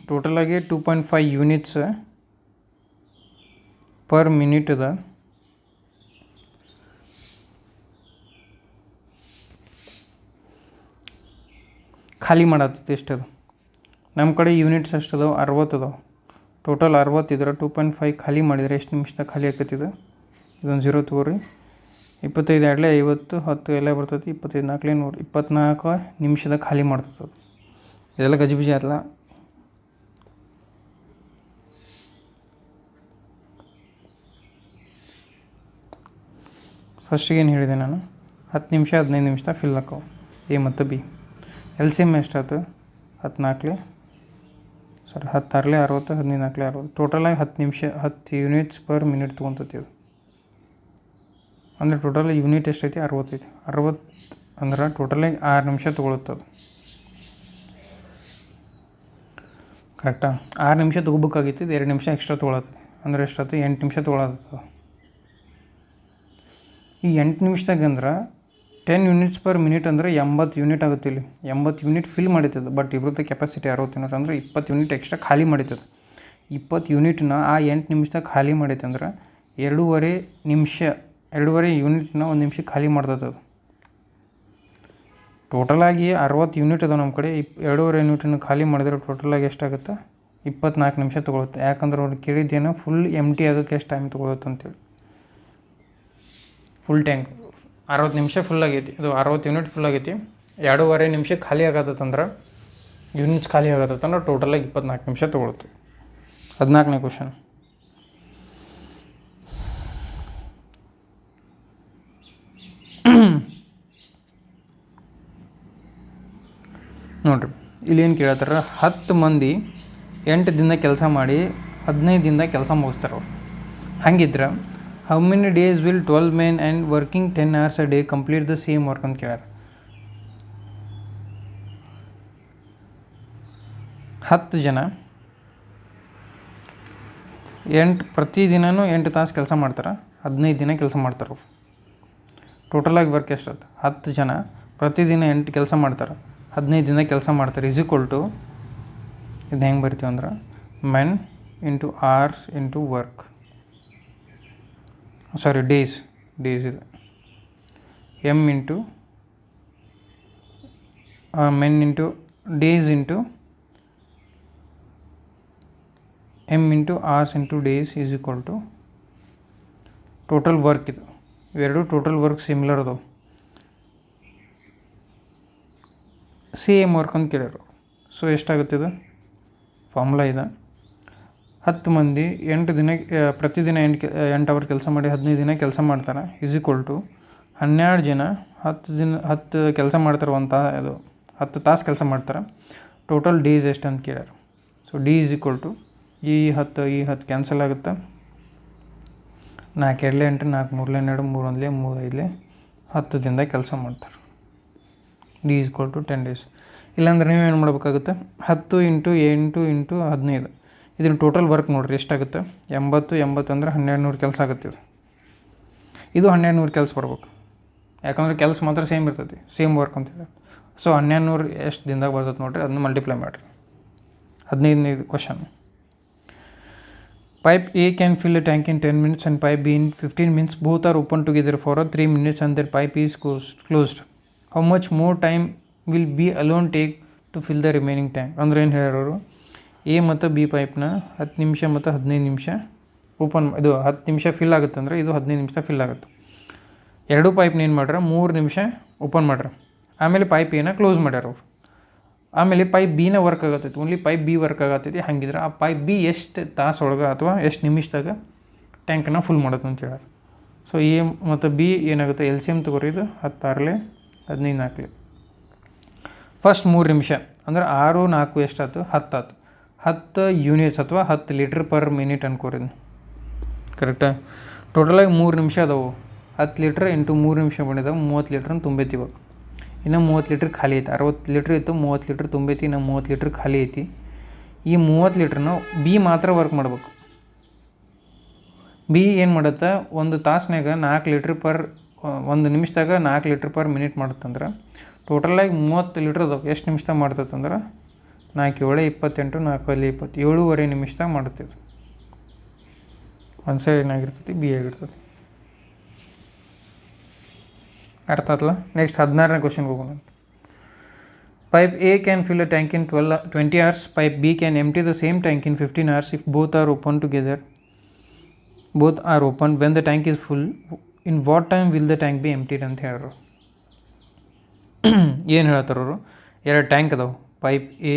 ಟೋಟಲಾಗಿ 2.5 ಯೂನಿಟ್ಸ್ ಪರ್ ಮಿನಿಟ್ ಅದ. ಖಾಲಿ ಮಾಡತ್ತೈತೆ ಎಷ್ಟದು? ನಮ್ಮ ಕಡೆ ಯೂನಿಟ್ಸ್ ಎಷ್ಟದಾವೆ? 60 ಅದಾವೆ. ಟೋಟಲ್ 60 ಇದ್ರೆ 2.5 ಖಾಲಿ ಮಾಡಿದರೆ ಎಷ್ಟು ನಿಮಿಷದಾಗ ಖಾಲಿ ಆಕತ್ತಿದೆ? ಇದೊಂದು 0 ತಗೋರಿ. 25 ಆಡಲೆ 50, 10 ಎಲ್ಲ ಬರ್ತೈತಿ. 25 ನಾಲ್ಕಲೆ 100, 24 ನಿಮಿಷದಾಗ ಖಾಲಿ ಮಾಡ್ತದೆ. ಇದೆಲ್ಲ ಗಜಿಬಿಜಿ ಆಯ್ತಲ್ಲ. ಫಸ್ಟಿಗೆ ಏನು ಹೇಳಿದೆ ನಾನು? 10 ನಿಮಿಷ 15 ನಿಮಿಷದಾಗ ಫಿಲ್ ಹಾಕವು ಎ ಮತ್ತು ಬಿ. ಎಲ್ ಸಿ ಎಮ್ ಎಷ್ಟಾಯ್ತು? 10 ಆರ್ಲೆ 60, 15 ನಾಲ್ಕಲೆ 60. ಟೋಟಲಾಗಿ 10 ನಿಮಿಷ 10 ಯೂನಿಟ್ಸ್ ಪರ್ ಮಿನಿಟ್ ತೊಗೊತೈತಿ ಅದು. ಅಂದರೆ ಟೋಟಲ್ ಯೂನಿಟ್ ಎಷ್ಟೈತಿ? 60 ಐತಿ. 60 ಅಂದ್ರೆ ಟೋಟಲಾಗಿ 6 ನಿಮಿಷ ತೊಗೊಳುತ್ತದು. ಕರೆಕ್ಟಾ? 6 ನಿಮಿಷ ತೊಗೋಬೇಕಾಗಿತ್ತು. 2 ನಿಮಿಷ ಎಕ್ಸ್ಟ್ರಾ ತೊಗೊಳತ್ತೈತಿ. ಅಂದರೆ ಎಷ್ಟಾಯ್ತು? 8 ನಿಮಿಷ ತೊಗೊಳತ್ತದ. ಈ 8 ನಿಮಿಷದಾಗ ಅಂದ್ರೆ 10 ಯೂನಿಟ್ಸ್ ಪರ್ ಮಿನಿಟ್ ಅಂದರೆ 80 ಯೂನಿಟ್ ಆಗುತ್ತೆ. ಇಲ್ಲಿ 80 ಯೂನಿಟ್ ಫಿಲ್ ಮಾಡಿರ್ತದೆ. ಬಟ್ ಇವ್ರದ್ದು ಕೆಪಾಸಿಟಿ 60 ಯೂನಿಟ್ ಅಂದರೆ 20 ಯೂನಿಟ್ ಎಕ್ಸ್ಟ್ರಾ ಖಾಲಿ ಮಾಡಿರ್ತದೆ. 20 ಯೂನಿಟ್ನ ಆ 8 ನಿಮಿಷದಾಗ ಖಾಲಿ ಮಾಡೈತೆ ಅಂದ್ರೆ 2.5 ಯೂನಿಟ್ನ 1 ನಿಮಿಷಕ್ಕೆ ಖಾಲಿ ಮಾಡ್ತದೆ ಅದು. ಟೋಟಲಾಗಿ 60 ಯೂನಿಟ್ ಅದಾವೆ ನಮ್ಮ ಕಡೆ. 2.5 ಯೂನಿಟನ್ನು ಖಾಲಿ ಮಾಡಿದ್ರೆ ಟೋಟಲಾಗಿ ಎಷ್ಟಾಗುತ್ತೆ? 24 ನಿಮಿಷ ತೊಗೊಳುತ್ತೆ. ಯಾಕಂದ್ರೆ ಅವ್ರು ಕೇಳಿದ್ದೇನೋ ಫುಲ್ ಎಂಟಿ ಆಗೋಕ್ಕೆ ಎಷ್ಟು ಟೈಮ್ ತೊಗೊಳುತ್ತೆ ಅಂತೇಳಿ. ಫುಲ್ ಟ್ಯಾಂಕ್ 60 ನಿಮಿಷ ಫುಲ್ ಆಗೈತಿ. ಇದು 60 ಯೂನಿಟ್ ಫುಲ್ ಆಗೈತಿ. 2.5 ನಿಮಿಷ ಖಾಲಿ ಆಗತ್ತಂದ್ರೆ ಯೂನಿಟ್ಸ್ ಖಾಲಿ ಆಗತ್ತಂದ್ರೆ ಟೋಟಲಾಗಿ 24 ನಿಮಿಷ ತೊಗೊಳುತ್ತೆ. 14ನೇ ಕ್ವಶನ್. ನೋಡಿರಿ ಇಲ್ಲಿ ಏನು ಕೇಳತ್ತಾರ, 10 ಮಂದಿ 8 ದಿನ ಕೆಲಸ ಮಾಡಿ 15 ದಿನದಾಗ ಕೆಲಸ ಮುಗಿಸ್ತಾರೆ ಅವ್ರು. ಹಂಗಿದ್ರೆ how many days will 12 men and working 10 hours a day complete the same work ಅಂತ ಕೇಳ್ಯಾರ. 10 ಜನ ಪ್ರತಿದಿನವೂ 8 ತಾಸು ಕೆಲಸ ಮಾಡ್ತಾರೆ, 15 ದಿನ ಕೆಲಸ ಮಾಡ್ತಾರೆ ಅವ್ರು. ಟೋಟಲಾಗಿ ವರ್ಕ್ ಎಷ್ಟಾಯ್ತು? 10 ಜನ ಪ್ರತಿದಿನ 8 ಕೆಲಸ ಮಾಡ್ತಾರೆ, 15 ದಿನ ಕೆಲಸ ಮಾಡ್ತಾರೆ. ಈಸ್ ಈಕ್ವಲ್ ಟು ಇದು ಹೆಂಗೆ ಬರ್ತೀವಿ ಅಂದ್ರೆ men into hours into work, sorry days ಇದೆ. M into men into days into M into hours into days is equal to total work. ಇದು ಇವೆರಡು ಟೋಟಲ್ ವರ್ಕ್ ಸಿಮಿಲರ್ ಅದಾವೆ, ಸೇಮ್ ವರ್ಕ್ ಅಂತ ಕೇಳ್ಯಾರ. ಸೊ ಎಷ್ಟಾಗುತ್ತೆ ಇದು? ಫಾರ್ಮುಲಾ ಇದೆ. 10 ಮಂದಿ 8 ದಿನ ಪ್ರತಿದಿನ 8 ಅವರ್ ಕೆಲಸ ಮಾಡಿ 15 ದಿನ ಕೆಲಸ ಮಾಡ್ತಾರೆ. ಈಸ್ ಈಕ್ವಲ್ ಟು 12 ಜನ 10 ಕೆಲಸ ಮಾಡ್ತಾರೆ, ಅದು 10 ತಾಸು ಕೆಲಸ ಮಾಡ್ತಾರೆ. ಟೋಟಲ್ ಡೇಸ್ ಎಷ್ಟು ಅಂತ ಕೇಳ್ಯಾರ. So D is equal to ಈ 10 ಕ್ಯಾನ್ಸಲ್ ಆಗುತ್ತೆ. 4 2 8 4 3 2 3 1 3 5 10 ದಿನದಾಗ ಕೆಲಸ ಮಾಡ್ತಾರೆ. D is equal to 10 days. ಇಲ್ಲಾಂದ್ರೆ ನೀವೇನು ಮಾಡಬೇಕಾಗುತ್ತೆ? 10 ಇಂಟು 8 ಇಂಟು 15 ಇದನ್ನು ಟೋಟಲ್ ವರ್ಕ್ ನೋಡಿರಿ ಎಷ್ಟಾಗುತ್ತೆ? 80 ಅಂದರೆ 1200 ಕೆಲಸ ಆಗುತ್ತೆ. ಇದು 1200 ಕೆಲಸ ಬರ್ಬೇಕು, ಯಾಕಂದ್ರೆ ಕೆಲಸ ಮಾತ್ರ ಸೇಮ್ ಇರ್ತೈತಿ, ಸೇಮ್ ವರ್ಕ್ ಅಂತೇಳಿ. ಸೊ 1200 ಎಷ್ಟು ದಿನದಾಗ ಬರ್ತೈತೆ ನೋಡಿರಿ, ಅದನ್ನು ಮಲ್ಟಿಪ್ಲೈ ಮಾಡಿರಿ. 15ನೇ question. Pipe A can fill a tank in 10 minutes and pipe B in 15 minutes. Both are open together for 3 minutes and their pipe is closed. How much more time will B alone take to fill the remaining tank? ಅಂದ್ರೆ ಏನು ಹೇಳೋರು, A ಮತ್ತು B ಪೈಪ್ನ 10 ನಿಮಿಷ ಮತ್ತು 15 ನಿಮಿಷ open, ಇದು 10 ನಿಮಿಷ fill ಆಗುತ್ತೆ ಅಂದರೆ ಇದು 15 ನಿಮಿಷ ಫಿಲ್ ಆಗುತ್ತೆ. ಎರಡೂ ಪೈಪ್ನ ಏನು ಮಾಡ್ಯಾರ? 3 ನಿಮಿಷ ಓಪನ್ ಮಾಡ್ಯಾರ, ಆಮೇಲೆ ಪೈಪ್ ಎನ ಕ್ಲೋಸ್ ಮಾಡ್ಯಾರ ಅವ್ರು. ಆಮೇಲೆ ಪೈಪ್ ಬಿನ ವರ್ಕ್ ಆಗತ್ತೈತಿ, ಓನ್ಲಿ ಪೈಪ್ ಬಿ ವರ್ಕ್ ಆಗತ್ತೈತಿ. ಹಂಗಿದ್ರೆ ಆ ಪೈಪ್ ಬಿ ಎಷ್ಟು ತಾಸು ಒಳಗೆ ಅಥವಾ ಎಷ್ಟು ನಿಮಿಷದಾಗ ಟ್ಯಾಂಕನ್ನು ಫುಲ್ ಮಾಡೋದು ಅಂತ ಹೇಳ್ಯಾರ. ಸೊ ಎ ಮತ್ತು ಬಿ ಏನಾಗುತ್ತೆ? ಎಲ್ ಸಿ ಎಮ್ ತೊಗೊರಿ. ಇದು 10 6 15 4. ಫಸ್ಟ್ 3 ನಿಮಿಷ ಅಂದ್ರೆ 6 4 ಎಷ್ಟಾಯ್ತು? 10 ಆಯ್ತು. 10 ಯೂನಿಟ್ಸ್ ಅಥವಾ 10 ಲೀಟ್ರ್ ಪರ್ ಮಿನಿಟ್ ಅನ್ಕೋರಿ. ಕರೆಕ್ಟಾ? ಟೋಟಲಾಗಿ 3 ನಿಮಿಷ ಅದಾವು. 10 ಲೀಟ್ರ್ ಇಂಟು 3 ನಿಮಿಷ ಬಂದಿದ್ದಾವೆ, 30 ಲೀಟ್ರನ್ನ ತುಂಬೈತಿ. ಇವಾಗ ಇನ್ನು 30 ಲೀಟ್ರ್ ಖಾಲಿ ಐತಿ. 60 ಲೀಟ್ರ್ ಇತ್ತು, 30 ಲೀಟ್ರ್ ತುಂಬೈತಿ, ಇನ್ನು 30 ಲೀಟ್ರ್ ಖಾಲಿ ಐತಿ. ಈ 30 ಲೀಟ್ರನ್ನ ಬಿ ಮಾತ್ರ ವರ್ಕ್ ಮಾಡ್ಬೇಕು. ಬಿ ಏನು ಮಾಡುತ್ತೆ? ಒಂದು ತಾಸ್ನಾಗ 4 ಲೀಟ್ರ್ ಪರ್ 1 ನಿಮಿಷದಾಗ 4 ಲೀಟ್ರ್ ಪರ್ ಮಿನಿಟ್ ಮಾಡುತ್ತಂದ್ರೆ ಟೋಟಲಾಗಿ 30 ಲೀಟ್ರ್ ಅದಾವೆ. ಎಷ್ಟು ನಿಮಿಷದಾಗ ಮಾಡ್ತೈತಂದ್ರೆ 4 7 28 4 20 7.5 ನಿಮಿಷದಾಗ ಮಾಡುತ್ತೆ. ಒಂದು ಸೈಡ್ ಏನಾಗಿರ್ತೈತಿ? ಬಿ ಆಗಿರ್ತೈತಿ. ಅರ್ಥ ಆತಲ್ಲ? ನೆಕ್ಸ್ಟ್ 16ನೇ ಕ್ವಶನ್ಗೆ ಹೋಗೋಣ. Pipe A can fill a tank in 20 hours. Pipe B can empty the same tank in 15 hours if both are open together. Both are open when the tank is full. In what time will the tank be emptied ಅಂತ ಹೇಳೋರು. ಏನು ಹೇಳ್ತಾರವರು? 2 tank ಅದಾವೆ. Pipe A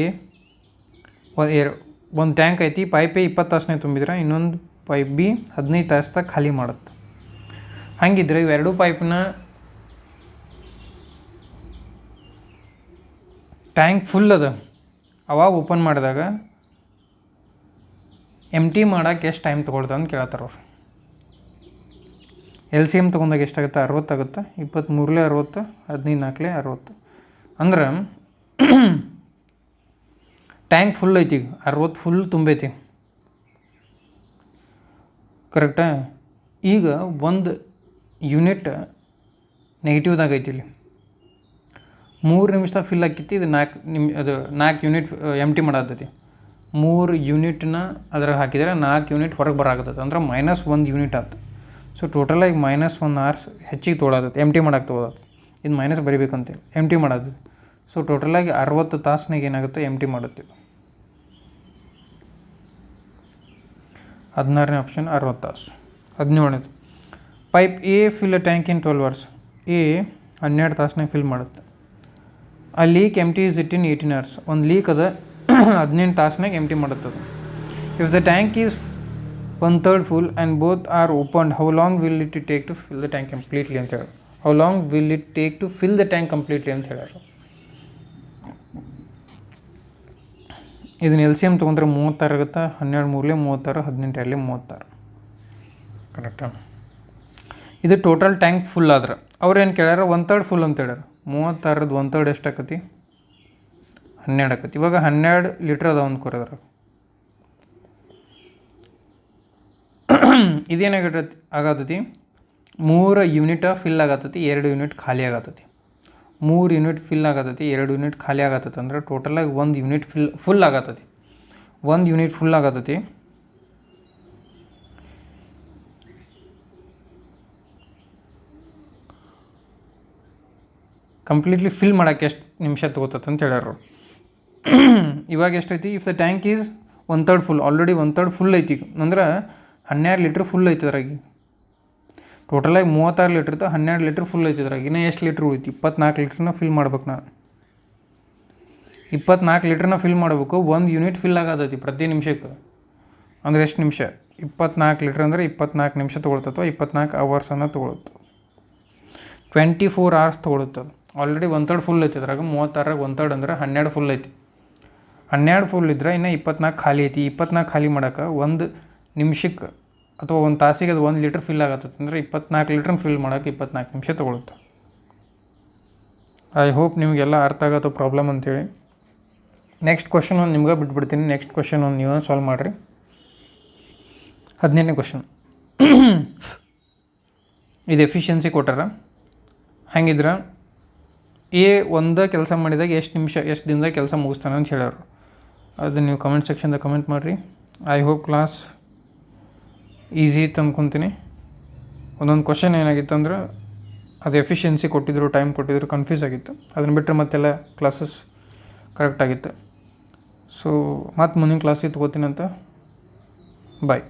ಒಂದು tank ಐತಿ, pipe A 20 ತಾಸನೇ ತುಂಬಿದ್ರೆ ಇನ್ನೊಂದು ಪೈಪ್ ಬಿ 15 ತಾಸ್ದಾಗ ಖಾಲಿ ಮಾಡುತ್ತೆ. ಹಾಗಿದ್ರೆ ಇವೆರಡೂ ಪೈಪ್ನ ಟ್ಯಾಂಕ್ ಫುಲ್ ಅದ, ಅವಾಗ ಓಪನ್ ಮಾಡಿದಾಗ ಎಂಟಿ ಮಾಡೋಕೆ ಎಷ್ಟು ಟೈಮ್ ತೊಗೊಳ್ತದೆ ಅಂತ ಕೇಳ್ತಾರೆ ಅವ್ರು. ಎಲ್ ಸಿ ಎಮ್ ತೊಗೊಂಡಾಗ ಎಷ್ಟಾಗುತ್ತೆ? 60 ಆಗುತ್ತೆ. 23 60 15 4 60. ಅಂದ್ರೆ ಟ್ಯಾಂಕ್ ಫುಲ್ ಐತಿ, 60 ಫುಲ್ ತುಂಬೈತಿ. ಕರೆಕ್ಟಾ? ಈಗ ಒಂದು ಯೂನಿಟ್ ನೆಗೆಟಿವ್ದಾಗ ಐತಿ. ಇಲ್ಲಿ 3 ನಿಮಿಷದಾಗ ಫಿಲ್ ಆಕೈತಿ. ಇದು 4 ಯೂನಿಟ್ ಎಂಟಿ ಮಾಡಾತೈತಿ. 3 ಯೂನಿಟ್ನ ಅದ್ರಾಗ ಹಾಕಿದರೆ 4 ಯೂನಿಟ್ ಹೊರಗೆ ಬರಾಕತ್ತೈತೆ, ಅಂದ್ರೆ -1 ಯೂನಿಟ್ ಆಯ್ತು. ಸೊ ಟೋಟಲಾಗಿ -1 hours ಹೆಚ್ಚಿಗೆ ತೊಗೊಳತೈತಿ, ಎಂಟಿ ಮಾಡಕ್ಕೆ ತೊಗೊಳತ್ತೆ. ಇದು ಮೈನಸ್ ಬರಿಬೇಕಂತೀವಿ, ಎಮ್ ಟಿ ಮಾಡೋದು. ಸೊ ಟೋಟಲಾಗಿ 60 ತಾಸ್ನಾಗ ಏನಾಗುತ್ತೆ, ಎಮ್ ಟಿ ಮಾಡುತ್ತೆ. 16ನೇ ಆಪ್ಷನ್ 60 ತಾಸು. 17ನೇದು pipe A fill a tank in 12 hours. A 12 ತಾಸ್ನಾಗ ಫಿಲ್ ಮಾಡುತ್ತೆ. ಆ leak empty is it in 18 hours. ಒಂದು ಲೀಕ್ ಅದ 18 ತಾಸ್ನಾಗ ಎಮ್ ಟಿ ಮಾಡುತ್ತದೆ. If the tank is 1/3 full and both are opened, how long will it take to fill the tank completely ಅಂತ ಹೇಳಿ. How long will it take to fill the tank completely ಅಂತ ಹೇಳ್ಯಾರ. ಇದನ್ನ L C M ತೊಗೊಂಡ್ರೆ 36 ಆಗುತ್ತೆ. 12 3 36, 18 2 36. ಕರೆಕ್ಟಾ? ಇದು total tank full ಆದ್ರೆ ಅವ್ರು ಏನು ಕೇಳ್ಯಾರ, 1/3 ಫುಲ್ ಅಂತ ಹೇಳ್ಯಾರ. 36 1/3 ಎಷ್ಟು ಆಕತಿ? 12 ಆಕತಿ. ಇವಾಗ 12 ಲೀಟ್ರ್ ಅದಾವ ಅಂದ್ಕೊರಿದ್ರ, ಇದೇನಾಗತ್ತೈತಿ ಆಗತ್ತೈತಿ, 3 ಯೂನಿಟ್ ಫಿಲ್ ಆಗತ್ತೈತಿ, 2 ಯೂನಿಟ್ ಖಾಲಿ ಆಗತ್ತೈತಿ. 3 ಯೂನಿಟ್ ಫಿಲ್ ಆಗತ್ತೈತಿ, 2 ಯೂನಿಟ್ ಖಾಲಿ ಆಗತ್ತೈತಿ ಅಂದ್ರೆ ಟೋಟಲಾಗಿ 1 ಯೂನಿಟ್ ಫುಲ್ ಆಗತ್ತೈತಿ. 1 ಯೂನಿಟ್ ಫುಲ್ ಆಗತ್ತೈತಿ. ಕಂಪ್ಲೀಟ್ಲಿ ಫಿಲ್ ಮಾಡೋಕ್ಕೆ ಎಷ್ಟು ನಿಮಿಷ ತೊಗೋತೈತೆ ಅಂತ ಹೇಳ್ಯಾರ. ಇವಾಗ ಎಷ್ಟೈತಿ, if the tank is 1/3 full, already 1/3 full ಐತಿ ಅಂದ್ರೆ 12 ಲೀಟ್ರ್ ಫುಲ್ ಐತಿ ಅದ್ರಾಗಿ. ಟೋಟಲಾಗಿ 36 ಲೀಟ್ರ್ ಇತ್ತು, 12 ಲೀಟ್ರ್ ಫುಲ್ ಐತಿ ಅದ್ರಾಗ. ಇನ್ನೂ ಎಷ್ಟು ಲೀಟ್ರ್ ಉಳಿತು? 24 ಲೀಟ್ರನ್ನ ಫಿಲ್ ಮಾಡ್ಬೇಕು. ನಾನು 24 ಲೀಟ್ರನ್ನ ಫಿಲ್ ಮಾಡಬೇಕು. 1 ಯೂನಿಟ್ ಫಿಲ್ ಆಗತೈತಿ ಪ್ರತಿ ನಿಮಿಷಕ್ಕೆ. ಅಂದ್ರೆ ಎಷ್ಟು ನಿಮಿಷ? 24 ಲೀಟ್ರ್ ಅಂದರೆ 24 ನಿಮಿಷ ತೊಗೊಳ್ತೈತೋ, 24 ಅವರ್ಸನ್ನು ತೊಗೊಳುತ್ತೆ. 24 hours ತೊಗೊಳುತ್ತೆ. ಆಲ್ರೆಡಿ 1/3 ಫುಲ್ ಐತಿ ಅದ್ರಾಗ. 36 1/3 ಅಂದ್ರೆ 12 ಫುಲ್ ಐತಿ. 12 ಫುಲ್ ಇದ್ರೆ ಇನ್ನು 24 ಖಾಲಿ ಐತಿ. 24 ಖಾಲಿ ಮಾಡೋಕೆ 1 ನಿಮಿಷಕ್ಕೆ ಅಥವಾ 1 ತಾಸಿಗೆ ಅದು 1 ಲೀಟ್ರ್ ಫಿಲ್ ಆಗತ್ತೆ ಅಂದರೆ 24 ಲೀಟ್ರನ್ನ ಫಿಲ್ ಮಾಡೋಕೆ 24 ನಿಮಿಷ ತೊಗೊಳುತ್ತೆ. ಐ ಹೋಪ್ ನಿಮಗೆಲ್ಲ ಅರ್ಥ ಆಗತ್ತೋ ಪ್ರಾಬ್ಲಮ್ ಅಂತೇಳಿ. ನೆಕ್ಸ್ಟ್ ಕ್ವಶನ್ ಒಂದು ನಿಮ್ಗೆ ಬಿಟ್ಬಿಡ್ತೀನಿ. ನೆಕ್ಸ್ಟ್ ಕ್ವಶನ್ ಒಂದು ನೀವು ಸಾಲ್ವ್ ಮಾಡಿರಿ. 15ನೇ ಕ್ವಶನ್. ಇದು ಎಫಿಷಿಯನ್ಸಿ ಕೊಟ್ಟಾರ. ಹಂಗಿದ್ರೆ ಎ ಒಂದು ಕೆಲಸ ಮಾಡಿದಾಗ ಎಷ್ಟು ದಿನದಾಗ ಕೆಲಸ ಮುಗಿಸ್ತಾನೆ ಅಂತ ಹೇಳ್ಯಾರು. ಅದು ನೀವು ಕಮೆಂಟ್ ಸೆಕ್ಷನ್ದಾಗ ಕಮೆಂಟ್ ಮಾಡಿರಿ. ಐ ಹೋಪ್ ಕ್ಲಾಸ್ ಈಸಿ ಇತ್ತು ಅಂದ್ಕೊತೀನಿ. ಒಂದೊಂದು ಕ್ವಶನ್ ಏನಾಗಿತ್ತು ಅಂದ್ರೆ ಅದು ಎಫಿಷಿಯನ್ಸಿ ಕೊಟ್ಟಿದ್ರು, ಟೈಮ್ ಕೊಟ್ಟಿದ್ರು, ಕನ್ಫ್ಯೂಸ್ ಆಗಿತ್ತು. ಅದನ್ನು ಬಿಟ್ಟರೆ ಮತ್ತೆಲ್ಲ ಕ್ಲಾಸಸ್ ಕರೆಕ್ಟಾಗಿತ್ತು. ಸೊ ಮತ್ತು ಮುಂದಿನ ಕ್ಲಾಸಿಗೆ ತೊಗೋತೀನಂತ. ಬಾಯ್.